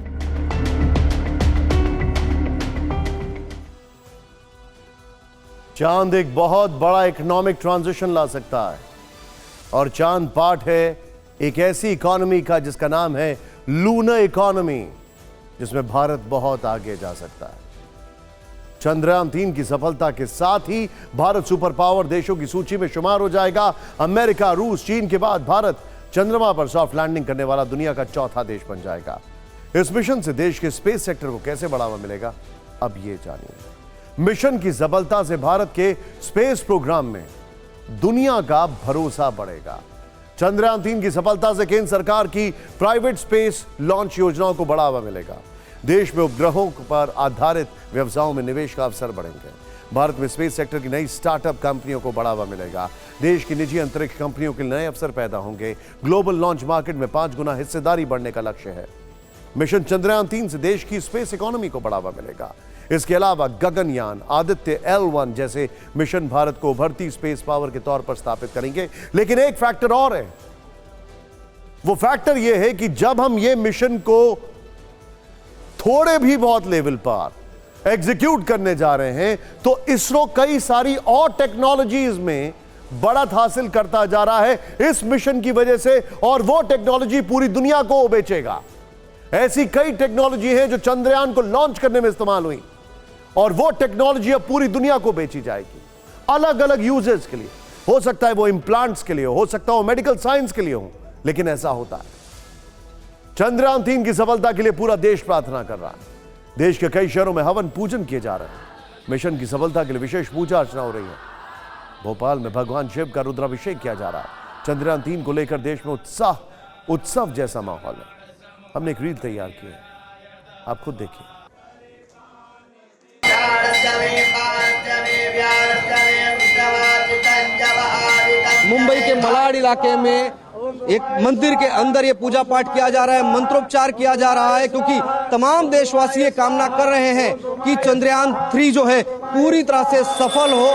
चांद एक बहुत बड़ा इकोनॉमिक ट्रांजिशन ला सकता है और चांद पार्ट है एक ऐसी इकोनॉमी का जिसका नाम है लूनर इकोनॉमी, जिसमें भारत बहुत आगे जा सकता है। चंद्रयान 3 की सफलता के साथ ही भारत सुपर पावर देशों की सूची में शुमार हो जाएगा। अमेरिका, रूस, चीन के बाद भारत चंद्रमा पर सॉफ्ट लैंडिंग करने वाला दुनिया का चौथा देश बन जाएगा। इस मिशन से देश के स्पेस सेक्टर को कैसे बढ़ावा मिलेगा, अब ये जानिए। मिशन की सफलता से भारत के स्पेस प्रोग्राम में दुनिया का भरोसा बढ़ेगा। चंद्रयान 3 की सफलता से केंद्र सरकार की प्राइवेट स्पेस लॉन्च योजनाओं को बढ़ावा मिलेगा। देश में उपग्रहों पर आधारित व्यवसायों में निवेश का अवसर बढ़ेंगे। भारत में स्पेस सेक्टर की नई स्टार्टअप कंपनियों को बढ़ावा मिलेगा। देश की निजी अंतरिक्ष कंपनियों के नए अवसर पैदा होंगे। ग्लोबल लॉन्च मार्केट में 5 गुना हिस्सेदारी बढ़ने का लक्ष्य है। मिशन चंद्रयान 3 से देश की स्पेस इकोनॉमी को बढ़ावा मिलेगा। इसके अलावा गगनयान, आदित्य L1 जैसे मिशन भारत को उभरती स्पेस पावर के तौर पर स्थापित करेंगे। लेकिन एक फैक्टर और है, वो फैक्टर यह है कि जब हम ये मिशन को थोड़े भी बहुत लेवल पर एग्जीक्यूट करने जा रहे हैं तो इसरो कई सारी और टेक्नोलॉजीज में बढ़त हासिल करता जा रहा है इस मिशन की वजह से, और वो टेक्नोलॉजी पूरी दुनिया को बेचेगा। ऐसी कई टेक्नोलॉजी है जो चंद्रयान को लॉन्च करने में इस्तेमाल हुई और वो टेक्नोलॉजी अब पूरी दुनिया को बेची जाएगी, अलग अलग यूजेस के लिए। हो सकता है वो इम्प्लांट्स के लिए हो सकता है वो मेडिकल साइंस के लिए हो, लेकिन ऐसा होता है। चंद्रयान 3 की सफलता के लिए पूरा देश प्रार्थना कर रहा है। देश के कई शहरों में हवन पूजन किए जा रहे हैं। मिशन की सफलता के लिए विशेष पूजा अर्चना हो रही है। भोपाल में भगवान शिव का रुद्राभिषेक किया जा रहा है। चंद्रयान 3 को लेकर देश में उत्सव जैसा माहौल है। हमने एक रील तैयार की है, आप खुद देखिए। मुंबई के मलाड इलाके में एक मंदिर के अंदर ये पूजा पाठ किया जा रहा है, मंत्रोच्चार किया जा रहा है, क्योंकि तमाम देशवासी ये कामना कर रहे हैं कि चंद्रयान 3 जो है पूरी तरह से सफल हो।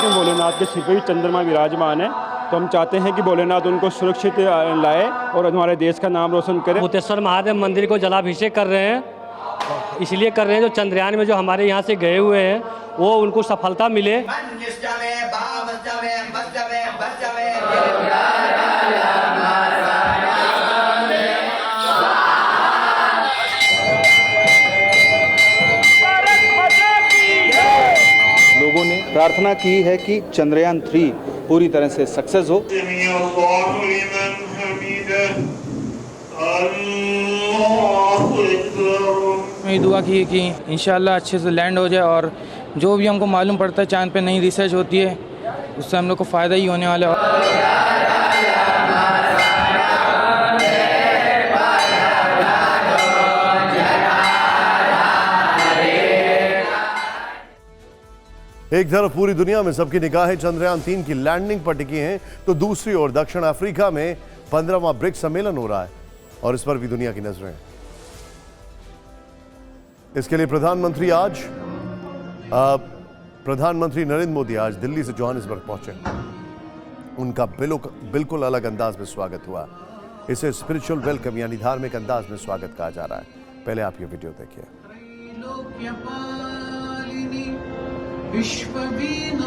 भोलेनाथ के सिर पे भी चंद्रमा विराजमान है, तो हम चाहते हैं कि भोलेनाथ उनको सुरक्षित लाए और हमारे देश का नाम रोशन करे। भूतेश्वर महादेव मंदिर को जलाभिषेक कर रहे हैं, इसलिए कर रहे हैं जो चंद्रयान में जो हमारे यहाँ से गए हुए हैं वो उनको सफलता मिले। लोगों ने प्रार्थना की है कि चंद्रयान 3 पूरी तरह से सक्सेस हो। मैं दुआ की है कि इंशाल्लाह अच्छे से लैंड हो जाए और जो भी हमको मालूम पड़ता है चांद पे नई रिसर्च होती है उससे हम लोग को फ़ायदा ही होने वाला है। एक तरफ पूरी दुनिया में सबकी निगाहें चंद्रयान 3 की लैंडिंग पर टिकी हैं, तो दूसरी ओर दक्षिण अफ्रीका में 15वां ब्रिक्स सम्मेलन हो रहा है और इस पर भी दुनिया की नजरें हैं। इसके लिए प्रधानमंत्री नरेंद्र मोदी आज दिल्ली से जोहानिसबर्ग पहुंचे। उनका बिल्कुल अलग अंदाज में स्वागत हुआ। इसे स्पिरिचुअल वेलकम यानी धार्मिक अंदाज में स्वागत कहा जा रहा है। पहले आप ये वीडियो देखिए। विश्वविनोदिनी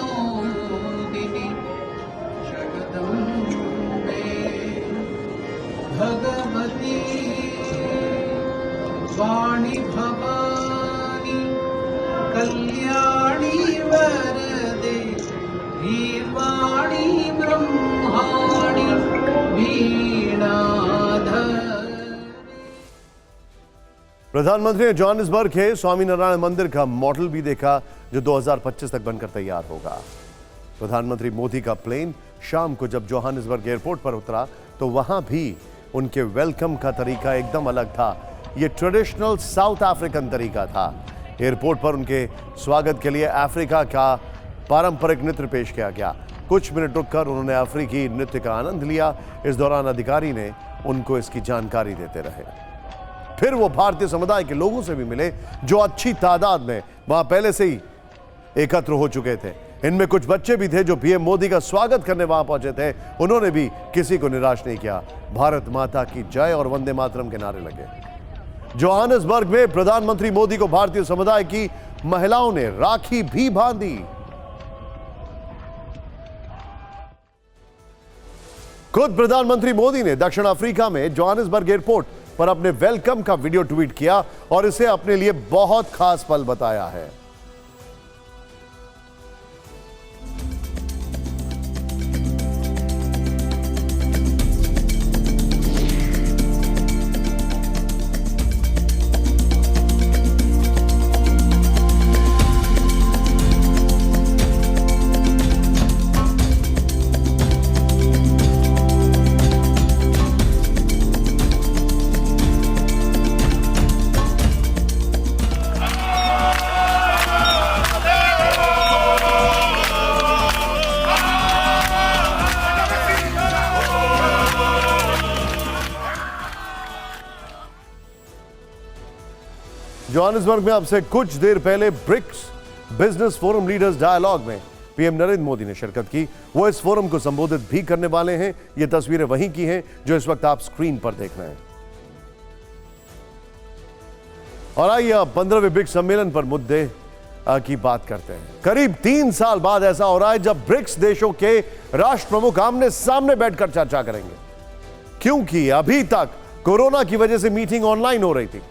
जगदम्बे भगवती वाणी भवानी कल्याणी वरदे धीर्वाणी ब्रह्माणी वीणाधर। प्रधानमंत्री ने जोहानिसबर्ग के स्वामीनारायण मंदिर का मॉडल भी देखा जो 2025 तक बनकर तैयार होगा। प्रधानमंत्री मोदी का प्लेन शाम को जब जोहानिसबर्ग एयरपोर्ट पर उतरा तो वहां भी उनके वेलकम का तरीका एकदम अलग था। यह ट्रेडिशनल साउथ अफ्रीकन तरीका था। एयरपोर्ट पर उनके स्वागत के लिए अफ्रीका का पारंपरिक नृत्य पेश किया गया। कुछ मिनट रुककर उन्होंने अफ्रीकी नृत्य का आनंद लिया। इस दौरान अधिकारी ने उनको इसकी जानकारी देते रहे। फिर वो भारतीय समुदाय के लोगों से भी मिले जो अच्छी तादाद में वहां पहले से ही एकत्र हो चुके थे। इनमें कुछ बच्चे भी थे जो पीएम मोदी का स्वागत करने वहां पहुंचे थे। उन्होंने भी किसी को निराश नहीं किया। भारत माता की जय और वंदे मातरम के नारे लगे। जोहानिसबर्ग में प्रधानमंत्री मोदी को भारतीय समुदाय की महिलाओं ने राखी भी बांधी। खुद प्रधानमंत्री मोदी ने दक्षिण अफ्रीका में जोहानिसबर्ग एयरपोर्ट पर अपने वेलकम का वीडियो ट्वीट किया और इसे अपने लिए बहुत खास पल बताया है। जोहानिसबर्ग में अब से कुछ देर पहले BRICS business forum leaders dialogue में पीएम नरेंद्र मोदी ने शिरकत की। वो इस फोरम को संबोधित भी करने वाले हैं। ये तस्वीरें वहीं की हैं जो इस वक्त आप स्क्रीन पर देख रहे हैं। और आइए अब 15वें ब्रिक्स सम्मेलन पर मुद्दे की बात करते हैं। करीब 3 साल बाद ऐसा हो रहा है जब ब्रिक्स देशों के राष्ट्र प्रमुख आमने सामने बैठकर चर्चा करेंगे, क्योंकि अभी तक कोरोना की वजह से मीटिंग ऑनलाइन हो रही थी।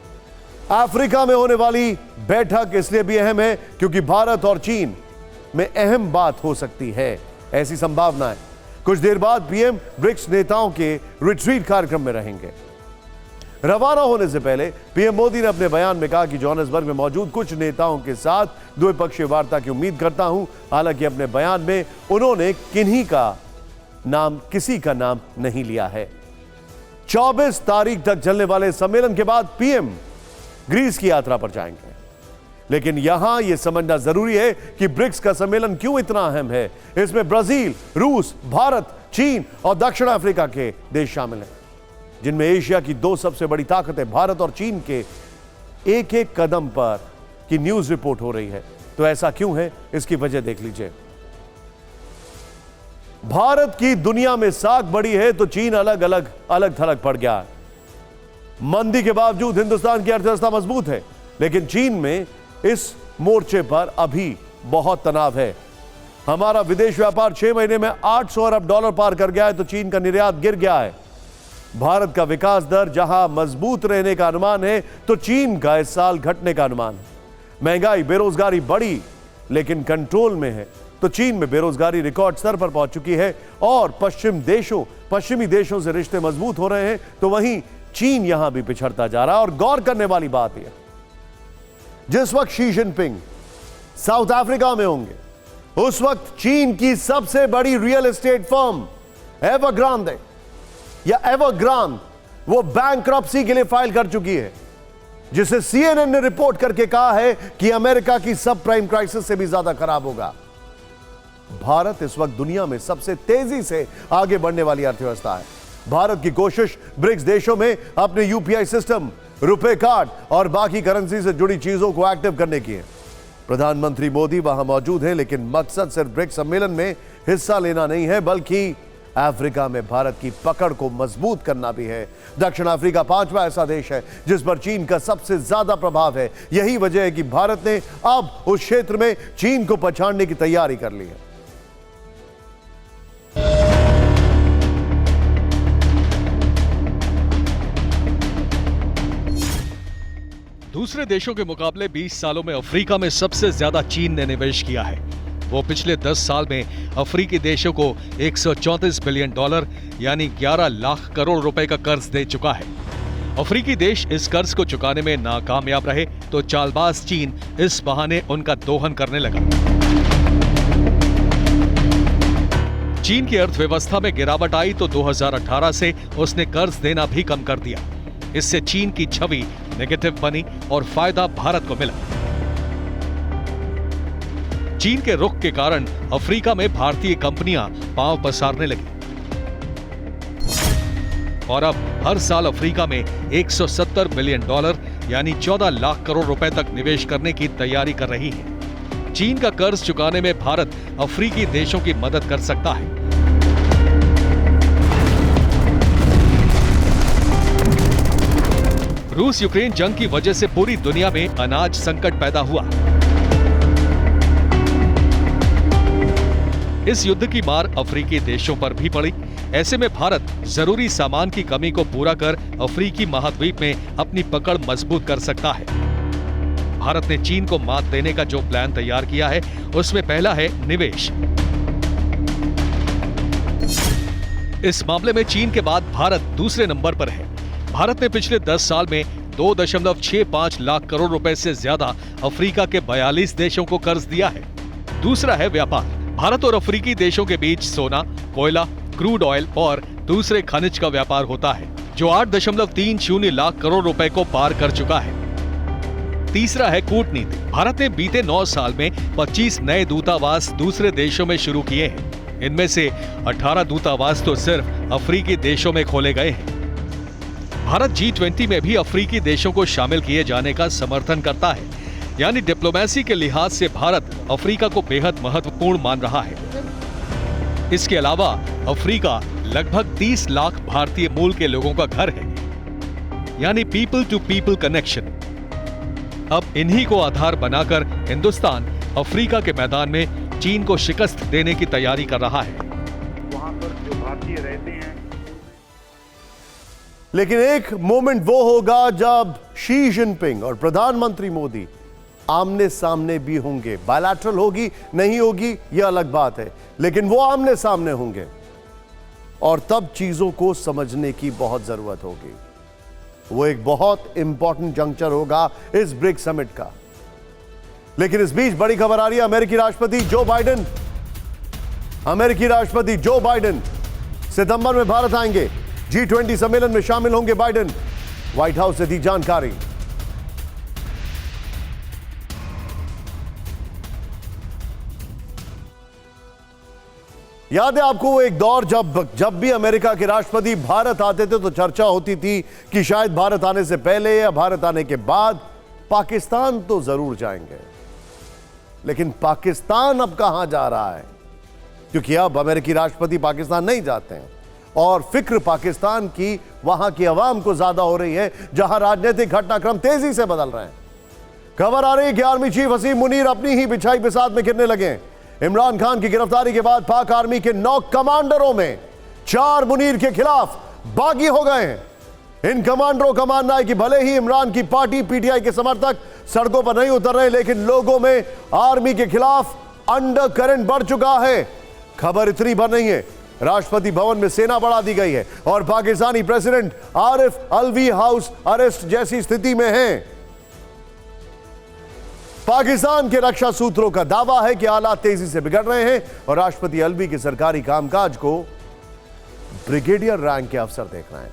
अफ्रीका में होने वाली बैठक इसलिए भी अहम है क्योंकि भारत और चीन में अहम बात हो सकती है, ऐसी संभावना है। कुछ देर बाद पीएम ब्रिक्स नेताओं के रिट्रीट कार्यक्रम में रहेंगे। रवाना होने से पहले पीएम मोदी ने अपने बयान में कहा कि जोहानिसबर्ग में मौजूद कुछ नेताओं के साथ द्विपक्षीय वार्ता की उम्मीद करता हूं। हालांकि अपने बयान में उन्होंने किसी का नाम नहीं लिया है। 24 तारीख तक चलने वाले सम्मेलन के बाद पीएम ग्रीस की यात्रा पर जाएंगे। लेकिन यहां यह समझना जरूरी है कि ब्रिक्स का सम्मेलन क्यों इतना अहम है। इसमें ब्राजील, रूस, भारत, चीन और दक्षिण अफ्रीका के देश शामिल हैं, जिनमें एशिया की 2 सबसे बड़ी ताकतें भारत और चीन के एक कदम पर की न्यूज रिपोर्ट हो रही है। तो ऐसा क्यों है, इसकी वजह देख लीजिए। भारत की दुनिया में साख बड़ी है तो चीन अलग थलग पड़ गया है। मंदी के बावजूद हिंदुस्तान की अर्थव्यवस्था मजबूत है, लेकिन चीन में इस मोर्चे पर अभी बहुत तनाव है। हमारा विदेश व्यापार 6 महीने में $800 अरब पार कर गया है, तो चीन का निर्यात गिर गया है। भारत का विकास दर जहां मजबूत रहने का अनुमान है, तो चीन का इस साल घटने का अनुमान है। महंगाई, बेरोजगारी बढ़ी लेकिन कंट्रोल में है, तो चीन में बेरोजगारी रिकॉर्ड स्तर पर पहुंच चुकी है और पश्चिमी देशों से रिश्ते मजबूत हो रहे हैं, तो वहीं चीन यहां भी पिछड़ता जा रहा है। और गौर करने वाली बात यह, जिस वक्त शी जिनपिंग साउथ अफ्रीका में होंगे, उस वक्त चीन की सबसे बड़ी रियल एस्टेट फर्म एवरग्रांडे या एवरग्रांड वो बैंक्रप्सी के लिए फाइल कर चुकी है, जिसे CNN ने रिपोर्ट करके कहा है कि अमेरिका की सब प्राइम क्राइसिस से भी ज्यादा खराब होगा। भारत इस वक्त दुनिया में सबसे तेजी से आगे बढ़ने वाली अर्थव्यवस्था है। भारत की कोशिश ब्रिक्स देशों में अपने UPI सिस्टम, रुपे कार्ड और बाकी करेंसी से जुड़ी चीजों को एक्टिव करने की है। प्रधानमंत्री मोदी वहां मौजूद हैं, लेकिन मकसद सिर्फ ब्रिक्स सम्मेलन में हिस्सा लेना नहीं है, बल्कि अफ्रीका में भारत की पकड़ को मजबूत करना भी है। दक्षिण अफ्रीका 5वां ऐसा देश है जिस पर चीन का सबसे ज्यादा प्रभाव है। यही वजह है कि भारत ने अब उस क्षेत्र में चीन को पछाड़ने की तैयारी कर ली है। दूसरे देशों के मुकाबले 20 सालों में अफ्रीका में सबसे ज्यादा चीन ने निवेश किया है। वो पिछले 10 साल में अफ्रीकी देशों को $134 बिलियन यानी 11 लाख करोड़ रुपए का कर्ज दे चुका है। अफ्रीकी देश इस कर्ज को चुकाने में नाकामयाब रहे तो चालबाज चीन इस बहाने उनका दोहन करने लगा। चीन की अर्थव्यवस्था में गिरावट आई तो 2018 से उसने कर्ज देना भी कम कर दिया। इससे चीन की छवि नेगेटिव बनी और फायदा भारत को मिला। चीन के रुख के कारण अफ्रीका में भारतीय कंपनियां पांव पसारने लगी और अब हर साल अफ्रीका में $170 बिलियन यानी 14 लाख करोड़ रुपए तक निवेश करने की तैयारी कर रही है। चीन का कर्ज चुकाने में भारत अफ्रीकी देशों की मदद कर सकता है। रूस यूक्रेन जंग की वजह से पूरी दुनिया में अनाज संकट पैदा हुआ। इस युद्ध की मार अफ्रीकी देशों पर भी पड़ी। ऐसे में भारत जरूरी सामान की कमी को पूरा कर अफ्रीकी महाद्वीप में अपनी पकड़ मजबूत कर सकता है। भारत ने चीन को मात देने का जो प्लान तैयार किया है, उसमें पहला है निवेश। इस मामले में चीन के बाद भारत दूसरे नंबर पर है। भारत ने पिछले 10 साल में 2.65 लाख करोड़ रुपए से ज्यादा अफ्रीका के 42 देशों को कर्ज दिया है। दूसरा है व्यापार। भारत और अफ्रीकी देशों के बीच सोना, कोयला, क्रूड ऑयल और दूसरे खनिज का व्यापार होता है, जो 8.30 लाख करोड़ रुपए को पार कर चुका है। तीसरा है कूटनीति। भारत ने बीते 9 साल में 25 नए दूतावास दूसरे देशों में शुरू किए हैं। इनमें से 18 दूतावास तो सिर्फ अफ्रीकी देशों में खोले गए हैं। भारत G20 में भी अफ्रीकी देशों को शामिल किए जाने का समर्थन करता है। यानी डिप्लोमेसी के लिहाज से भारत अफ्रीका को बेहद महत्वपूर्ण मान रहा है। इसके अलावा अफ्रीका लगभग 30 लाख भारतीय मूल के लोगों का घर है, यानी पीपल टू पीपल कनेक्शन। अब इन्हीं को आधार बनाकर हिंदुस्तान अफ्रीका के मैदान में चीन को शिकस्त देने की तैयारी कर रहा है। वहां पर जो भारतीय रहते हैं। लेकिन एक मोमेंट वो होगा जब शी जिनपिंग और प्रधानमंत्री मोदी आमने सामने भी होंगे। बायलैटरल होगी नहीं होगी यह अलग बात है, लेकिन वो आमने सामने होंगे और तब चीजों को समझने की बहुत जरूरत होगी। वो एक बहुत इंपॉर्टेंट जंक्चर होगा इस ब्रिक्स समिट का। लेकिन इस बीच बड़ी खबर आ रही है, अमेरिकी राष्ट्रपति जो बाइडेन सितंबर में भारत आएंगे। G20 सम्मेलन में शामिल होंगे बाइडेन, व्हाइट हाउस से दी जानकारी। याद है आपको वो एक दौर जब भी अमेरिका के राष्ट्रपति भारत आते थे तो चर्चा होती थी कि शायद भारत आने से पहले या भारत आने के बाद पाकिस्तान तो जरूर जाएंगे। लेकिन पाकिस्तान अब कहां जा रहा है, क्योंकि अब अमेरिकी राष्ट्रपति पाकिस्तान नहीं जाते हैं और फिक्र पाकिस्तान की वहां की आवाम को ज्यादा हो रही है, जहां राजनीतिक घटनाक्रम तेजी से बदल रहे हैं। खबर आ रही है कि आर्मी चीफ असीम मुनीर अपनी ही बिछाई बिसात में गिरने लगे हैं। इमरान खान की गिरफ्तारी के बाद पाक आर्मी के 9 कमांडरों में 4 मुनीर के खिलाफ बागी हो गए हैं। इन कमांडरों का मानना है कि भले ही इमरान की पार्टी पीटीआई के समर्थक सड़कों पर नहीं उतर रहे, लेकिन लोगों में आर्मी के खिलाफ अंडर करंट बढ़ चुका है। खबर इतनी भर नहीं है, राष्ट्रपति भवन में सेना बढ़ा दी गई है और Pakistani president Arif Alvi house arrest जैसी स्थिति में है। पाकिस्तान के रक्षा सूत्रों का दावा है कि हालात तेजी से बिगड़ रहे हैं और राष्ट्रपति अलवी के सरकारी कामकाज को ब्रिगेडियर रैंक के अफसर देख रहे हैं।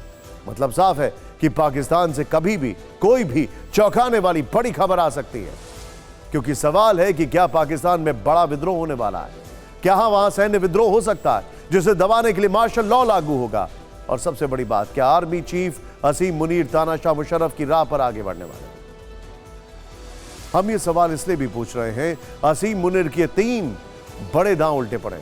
मतलब साफ है कि पाकिस्तान से कभी भी कोई भी चौंकाने वाली बड़ी खबर आ सकती है, क्योंकि सवाल है कि क्या पाकिस्तान में बड़ा विद्रोह होने वाला है, क्या वहां सैन्य विद्रोह हो सकता है जिसे दबाने के लिए मार्शल लॉ लागू होगा, और सबसे बड़ी बात, क्या आर्मी चीफ असीम मुनीर तानाशाह मुशर्रफ की राह पर आगे बढ़ने वाले हैं। हम ये सवाल इसलिए भी पूछ रहे हैं, असीम मुनीर के 3 बड़े दांव उल्टे पड़े।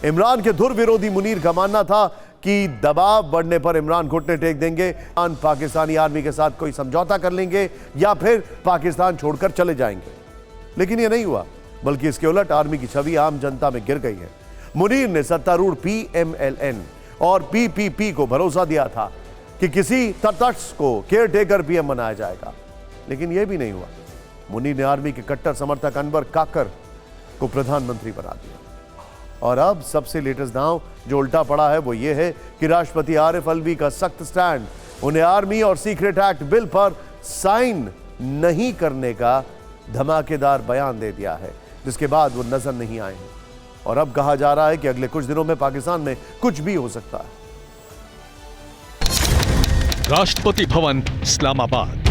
इमरान के धुर विरोधी मुनीर का मानना था कि दबाव बढ़ने पर इमरान घुटने टेक देंगे, पाकिस्तानी आर्मी के साथ कोई समझौता कर लेंगे या फिर पाकिस्तान छोड़कर चले जाएंगे। लेकिन यह नहीं हुआ, बल्कि इसके उलट आर्मी की छवि आम जनता में गिर गई है। मुनीर ने सत्तारूढ़ PMLN और PPP को भरोसा दिया था कि किसी तटस्थ को केयर टेकर PM बनाया जाएगा, लेकिन यह भी नहीं हुआ। मुनीर ने आर्मी के कट्टर समर्थक अनवर काकर को प्रधानमंत्री बना दिया। और अब सबसे लेटेस्ट दांव जो उल्टा पड़ा है वो ये है कि राष्ट्रपति आरिफ अलवी का सख्त स्टैंड उन्हें आर्मी और सीक्रेट एक्ट बिल पर साइन नहीं करने का धमाकेदार बयान दे दिया है, जिसके बाद वो नजर नहीं आए हैं। और अब कहा जा रहा है कि अगले कुछ दिनों में पाकिस्तान में कुछ भी हो सकता है। राष्ट्रपति भवन, इस्लामाबाद।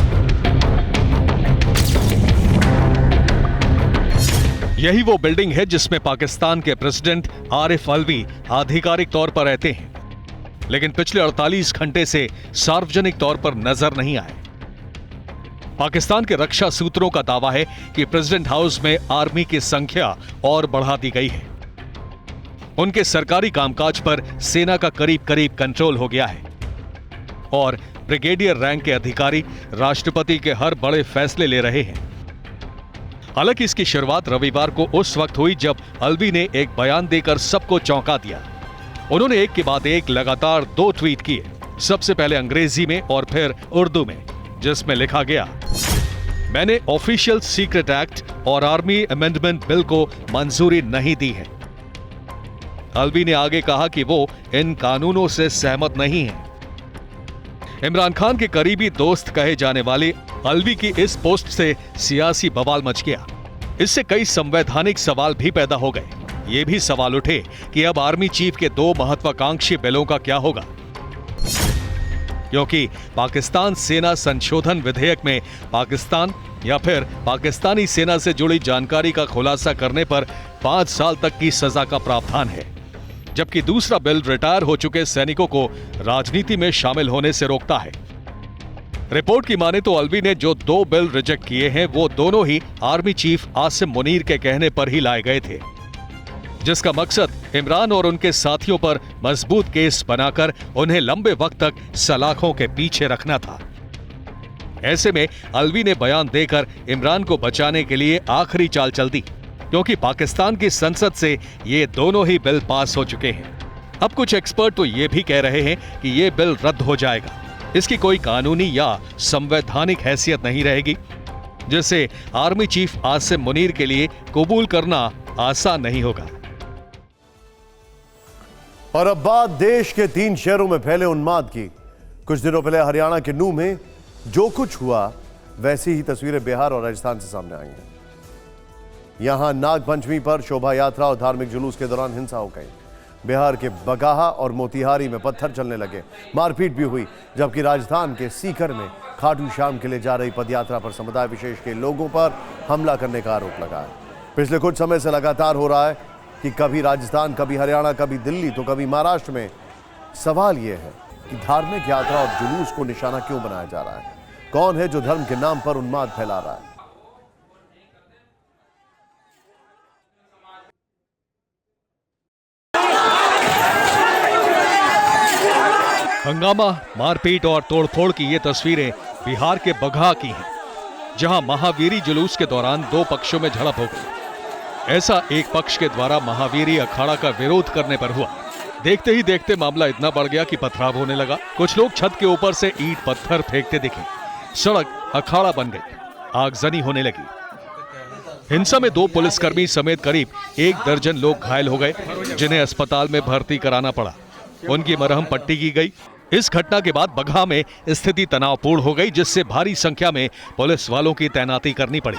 यही वो बिल्डिंग है जिसमें पाकिस्तान के प्रेसिडेंट आरिफ अलवी आधिकारिक तौर पर रहते हैं, लेकिन पिछले 48 घंटे से सार्वजनिक तौर पर नजर नहीं आए। पाकिस्तान के रक्षा सूत्रों का दावा है कि प्रेसिडेंट हाउस में आर्मी की संख्या और बढ़ा दी गई है। उनके सरकारी कामकाज पर सेना का करीब करीब कंट्रोल हो गया है और ब्रिगेडियर रैंक के अधिकारी राष्ट्रपति के हर बड़े फैसले ले रहे हैं। हालांकि इसकी शुरुआत रविवार को उस वक्त हुई जब अलवी ने एक बयान देकर सबको चौंका दिया। उन्होंने एक के बाद एक लगातार 2 ट्वीट किए, सबसे पहले अंग्रेजी में और फिर उर्दू में, जिसमें लिखा गया, मैंने ऑफिशियल सीक्रेट एक्ट और आर्मी अमेंडमेंट बिल को मंजूरी नहीं दी है। अलवी ने आगे कहा कि वो इन कानूनों से सहमत नहीं है। इमरान खान के करीबी दोस्त कहे जाने वाले अलवी की इस पोस्ट से सियासी बवाल मच गया। इससे कई संवैधानिक सवाल भी पैदा हो गए। ये भी सवाल उठे कि अब आर्मी चीफ के 2 महत्वाकांक्षी बिलों का क्या होगा, क्योंकि पाकिस्तान सेना संशोधन विधेयक में पाकिस्तान या फिर पाकिस्तानी सेना से जुड़ी जानकारी का खुलासा करने पर 5 साल तक की सजा का प्रावधान है, जबकि दूसरा बिल रिटायर हो चुके सैनिकों को राजनीति में शामिल होने से रोकता है। रिपोर्ट की माने तो अलवी ने जो 2 बिल रिजेक्ट किए हैं वो दोनों ही आर्मी चीफ आसिम मुनीर के कहने पर ही लाए गए थे, जिसका मकसद इमरान और उनके साथियों पर मजबूत केस बनाकर उन्हें लंबे वक्त तक सलाखों के पीछे रखना था। ऐसे में अलवी ने बयान देकर इमरान को बचाने के लिए आखिरी चाल चल दी, क्योंकि पाकिस्तान की संसद से ये दोनों ही बिल पास हो चुके हैं। अब कुछ एक्सपर्ट तो ये भी कह रहे हैं कि ये बिल रद्द हो जाएगा, इसकी कोई कानूनी या संवैधानिक हैसियत नहीं रहेगी, जिसे आर्मी चीफ आसिम मुनीर के लिए कबूल करना आसान नहीं होगा। और अब बात देश के 3 शहरों में फैले उन्माद की। कुछ दिनों पहले हरियाणा के नूह में जो कुछ हुआ वैसी ही तस्वीरें बिहार और राजस्थान से सामने आई हैं। यहां नागपंचमी पर शोभा यात्रा और धार्मिक जुलूस के दौरान हिंसा हो गई। बिहार के बगाहा और मोतिहारी में पत्थर चलने लगे, मारपीट भी हुई, जबकि राजस्थान के सीकर में खाटू श्याम के लिए जा रही पदयात्रा पर समुदाय विशेष के लोगों पर हमला करने का आरोप लगा है। पिछले कुछ समय से लगातार हो रहा है कि कभी राजस्थान, कभी हरियाणा, कभी दिल्ली तो कभी महाराष्ट्र में। सवाल यह है कि धार्मिक यात्रा और जुलूस को निशाना क्यों बनाया जा रहा है? कौन है जो धर्म के नाम पर उन्माद फैला रहा है? हंगामा, मारपीट और तोड़फोड़ की ये तस्वीरें बिहार के बगहा की हैं, जहां महावीरी जुलूस के दौरान 2 पक्षों में झड़प हो गई। ऐसा एक पक्ष के द्वारा महावीरी अखाड़ा का विरोध करने पर हुआ। देखते ही देखते मामला इतना बढ़ गया कि पथराव होने लगा। कुछ लोग छत के ऊपर से ईंट पत्थर फेंकते दिखे। सड़क अखाड़ा बन गई, आगजनी होने लगी। हिंसा में 2 पुलिसकर्मी समेत करीब 1 दर्जन लोग घायल हो गए, जिन्हें अस्पताल में भर्ती कराना पड़ा। उनकी मरहम पट्टी की गई। इस घटना के बाद बगहा में स्थिति तनावपूर्ण हो गई, जिससे भारी संख्या में पुलिस वालों की तैनाती करनी पड़ी।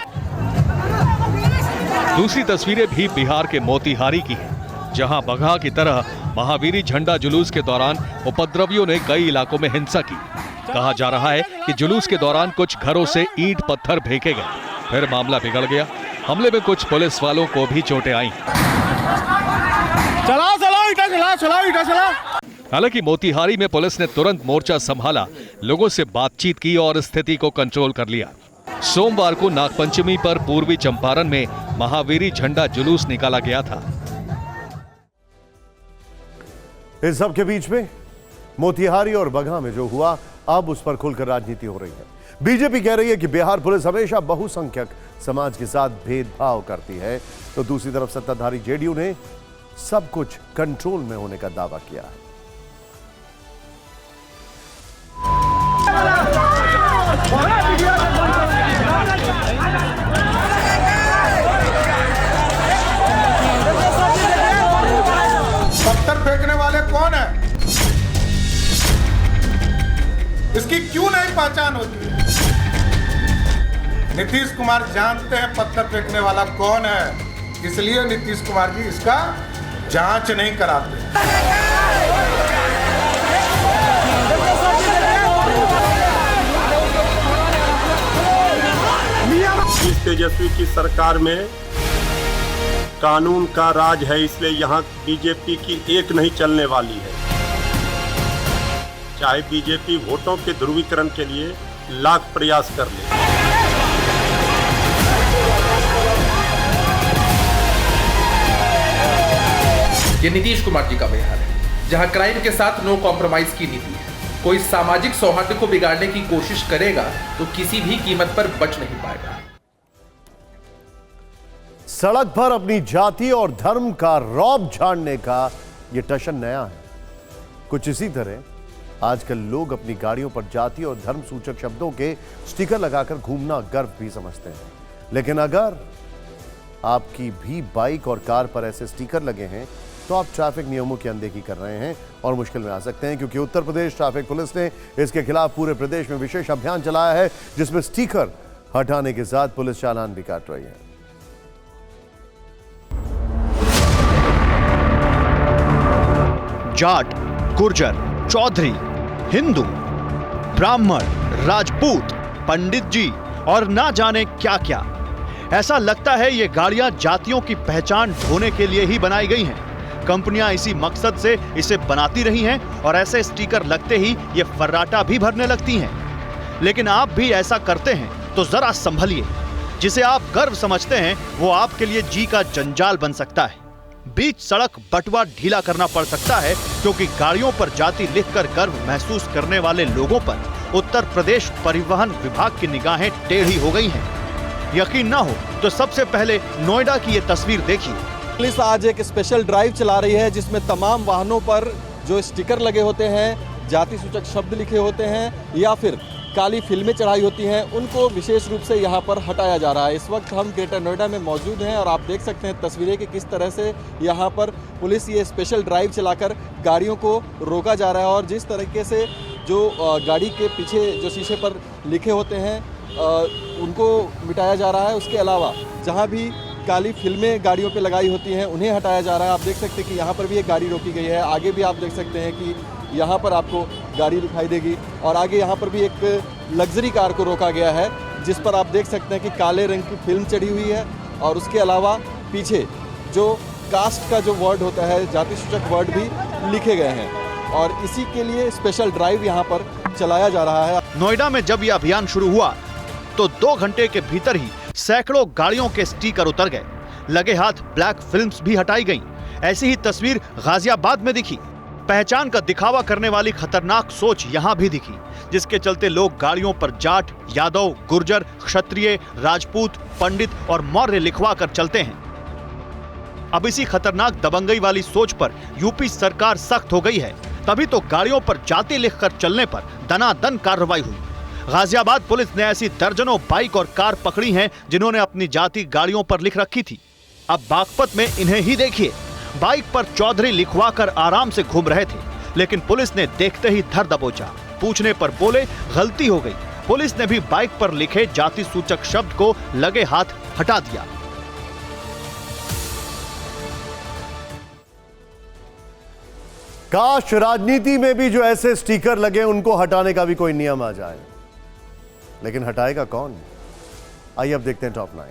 दूसरी तस्वीरें भी बिहार के मोतिहारी की हैं, जहां बगहा की तरह महावीरी झंडा जुलूस के दौरान उपद्रवियों ने कई इलाकों में हिंसा की। कहा जा रहा है कि जुलूस के दौरान कुछ घरों से ईंट पत्थर फेंके गए, फिर मामला बिगड़ गया। हमले में कुछ पुलिस वालों को भी चोटें आई। हालांकि मोतिहारी में पुलिस ने तुरंत मोर्चा संभाला, लोगों से बातचीत की और स्थिति को कंट्रोल कर लिया। सोमवार को नागपंचमी पर पूर्वी चंपारण में महावीरी झंडा जुलूस निकाला गया था। इस सब के बीच में मोतिहारी और बगहा में जो हुआ, अब उस पर खुलकर राजनीति हो रही है। बीजेपी कह रही है कि बिहार पुलिस हमेशा बहुसंख्यक समाज के साथ भेदभाव करती है, तो दूसरी तरफ सत्ताधारी जेडीयू ने सब कुछ कंट्रोल में होने का दावा किया है। पत्थर फेंकने वाले कौन है? इसकी क्यों नहीं पहचान होती? नीतीश कुमार जानते हैं पत्थर फेंकने वाला कौन है, इसलिए नीतीश कुमार जी इसका जांच नहीं कराते। इस तेजस्वी की सरकार में कानून का राज है, इसलिए यहाँ बीजेपी की एक नहीं चलने वाली है। चाहे बीजेपी वोटों के ध्रुवीकरण के लिए लाख प्रयास कर ले। ये नीतीश कुमार जी का बिहार है, जहां क्राइम के साथ नो कॉम्प्रोमाइज की नीति है। कोई सामाजिक सौहार्द को बिगाड़ने की कोशिश करेगा तो किसी भी कीमत पर बच नहीं पाएगा। सड़क पर अपनी जाति और धर्म का रौब झाड़ने का यह टशन नया है। कुछ इसी तरह आजकल लोग अपनी गाड़ियों पर जाति और धर्म सूचक शब्दों के स्टिकर लगाकर घूमना गर्व भी समझते हैं। लेकिन अगर आपकी भी बाइक और कार पर ऐसे स्टिकर लगे हैं तो आप ट्रैफिक नियमों की अनदेखी कर रहे हैं और मुश्किल में आ सकते हैं, क्योंकि उत्तर प्रदेश ट्रैफिक पुलिस ने इसके खिलाफ पूरे प्रदेश में विशेष अभियान चलाया है, जिसमें स्टिकर हटाने के साथ पुलिस चालान भी काट रही है। जाट, गुर्जर, चौधरी, हिंदू, ब्राह्मण, राजपूत, पंडित जी और ना जाने क्या क्या। ऐसा लगता है ये गाड़ियां जातियों की पहचान ढोने के लिए ही बनाई गई हैं। कंपनियां इसी मकसद से इसे बनाती रही हैं और ऐसे स्टिकर लगते ही ये फर्राटा भी भरने लगती हैं। लेकिन आप भी ऐसा करते हैं तो जरा संभलिए। जिसे आप गर्व समझते हैं वो आपके लिए जी का जंजाल बन सकता है। बीच सड़क बटवा ढीला करना पड़ सकता है क्योंकि गाड़ियों पर जाति लिखकर गर्व महसूस करने वाले लोगों पर उत्तर प्रदेश परिवहन विभाग की निगाहें टेढ़ी हो गई हैं। यकीन ना हो तो सबसे पहले नोएडा की ये तस्वीर देखिए। पुलिस आज एक स्पेशल ड्राइव चला रही है जिसमें तमाम वाहनों पर जो स्टिकर लगे होते हैं, जाति सूचक शब्द लिखे होते हैं या फिर काली फिल्में चढ़ाई होती हैं, उनको विशेष रूप से यहाँ पर हटाया जा रहा है। इस वक्त हम ग्रेटर नोएडा में मौजूद हैं और आप देख सकते हैं तस्वीरें कि किस तरह से यहाँ पर पुलिस ये स्पेशल ड्राइव चलाकर गाड़ियों को रोका जा रहा है और जिस तरीके से जो गाड़ी के पीछे जो शीशे पर लिखे होते हैं उनको मिटाया जा रहा है। उसके अलावा जहाँ भी काली फिल्में गाड़ियों पे लगाई होती हैं उन्हें हटाया जा रहा है। आप देख सकते हैं कि यहाँ पर भी एक गाड़ी रोकी गई है। आगे भी आप देख सकते हैं कि यहाँ पर आपको गाड़ी दिखाई देगी और आगे यहाँ पर भी एक लग्जरी कार को रोका गया है जिस पर आप देख सकते हैं कि काले रंग की फिल्म चढ़ी हुई है और उसके अलावा पीछे जो कास्ट का जो वर्ड होता है, जाति सूचक वर्ड भी लिखे गए हैं और इसी के लिए स्पेशल ड्राइव यहाँ पर चलाया जा रहा है। नोएडा में जब यह अभियान शुरू हुआ तो 2 घंटे के भीतर ही सैकड़ों गाड़ियों के स्टिकर उतर गए। लगे हाथ ब्लैक फिल्म्स भी हटाई गईं। ऐसी ही तस्वीर गाजियाबाद में दिखी। पहचान का दिखावा करने वाली खतरनाक सोच यहां भी दिखी, जिसके चलते लोग गाड़ियों पर जाट, यादव, गुर्जर, क्षत्रिय, राजपूत, पंडित और मौर्य लिखवा कर चलते हैं। अब इसी खतरनाक दबंगई वाली सोच पर यूपी सरकार सख्त हो गई है, तभी तो गाड़ियों पर जाति लिखकर चलने पर दनादन कार्रवाई हुई। गाजियाबाद पुलिस ने ऐसी दर्जनों बाइक और कार पकड़ी हैं जिन्होंने अपनी जाति गाड़ियों पर लिख रखी थी। अब बागपत में इन्हें ही देखिए, बाइक पर चौधरी लिखवाकर आराम से घूम रहे थे, लेकिन पुलिस ने देखते ही धर दबोचा। पूछने पर बोले गलती हो गई। पुलिस ने भी बाइक पर लिखे जाति सूचक शब्द को लगे हाथ हटा दिया। काश राजनीति में भी जो ऐसे स्टिकर लगे उनको हटाने का भी कोई नियम आ जाए, लेकिन हटाएगा कौन? आइए अब देखते हैं टॉप 9।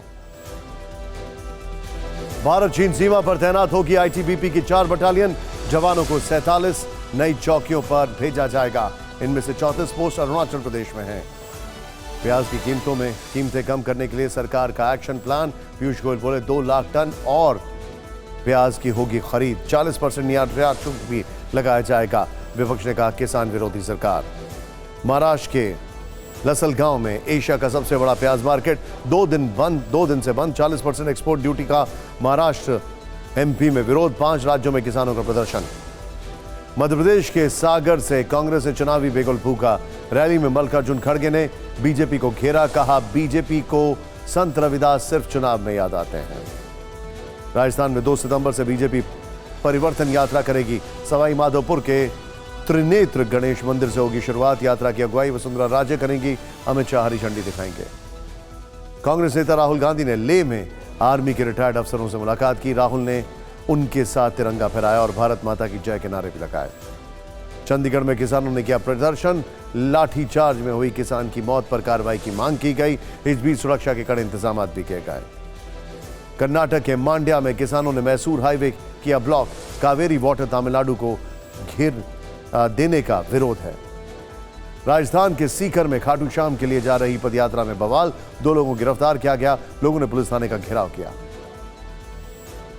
भारत चीन सीमा पर तैनात होगी आईटीबीपी की 4 बटालियन। जवानों को 47 नई चौकियों पर भेजा जाएगा। इनमें से 34 पोस्ट अरुणाचल प्रदेश में हैं। प्याज की कीमतें कम करने के लिए सरकार का एक्शन प्लान। पीयूष गोयल बोले 2 लाख टन और प्याज की होगी खरीद। 40% निर्यात शुल्क भी लगाया जाएगा। विपक्ष ने कहा किसान विरोधी सरकार। महाराष्ट्र के लसलगांव में एशिया का सबसे बड़ा प्याज मार्केट 2 दिन से बंद। 40% एक्सपोर्ट ड्यूटी का महाराष्ट्र एमपी में विरोध। 5 राज्यों में किसानों का प्रदर्शन। मध्य प्रदेश के सागर से कांग्रेस ने चुनावी बेगुल फूका। रैली में मल्लिकार्जुन खड़गे ने बीजेपी को घेरा। कहा बीजेपी को संत रविदास सिर्फ चुनाव में याद आते हैं। राजस्थान में 2 सितंबर से बीजेपी परिवर्तन यात्रा करेगी। सवाई माधोपुर के त्रिनेत्र गणेश मंदिर से होगी शुरुआत। यात्रा की अगुवाई वसुंधरा राजे करेंगी। अमित शाह हरी झंडी दिखाएंगे। कांग्रेस नेता राहुल गांधी ने लेह में आर्मी के रिटायर्ड अफसरों से मुलाकात की। राहुल ने उनके साथ तिरंगा फहराया और भारत माता की जय के नारे भी लगाए। चंडीगढ़ में किसानों ने किया प्रदर्शन। लाठीचार्ज में हुई किसान की मौत पर कार्रवाई की मांग की गई। इस बीच सुरक्षा के कड़े इंतजाम भी किए गए। कर्नाटक के मांड्या में किसानों ने मैसूर हाईवे किया ब्लॉक। कावेरी वाटर तमिलनाडु को घेर देने का विरोध है। राजस्थान के सीकर में खाटू श्याम के लिए जा रही पदयात्रा में बवाल। 2 लोगों को गिरफ्तार किया गया। लोगों ने पुलिस थाने का घेराव किया।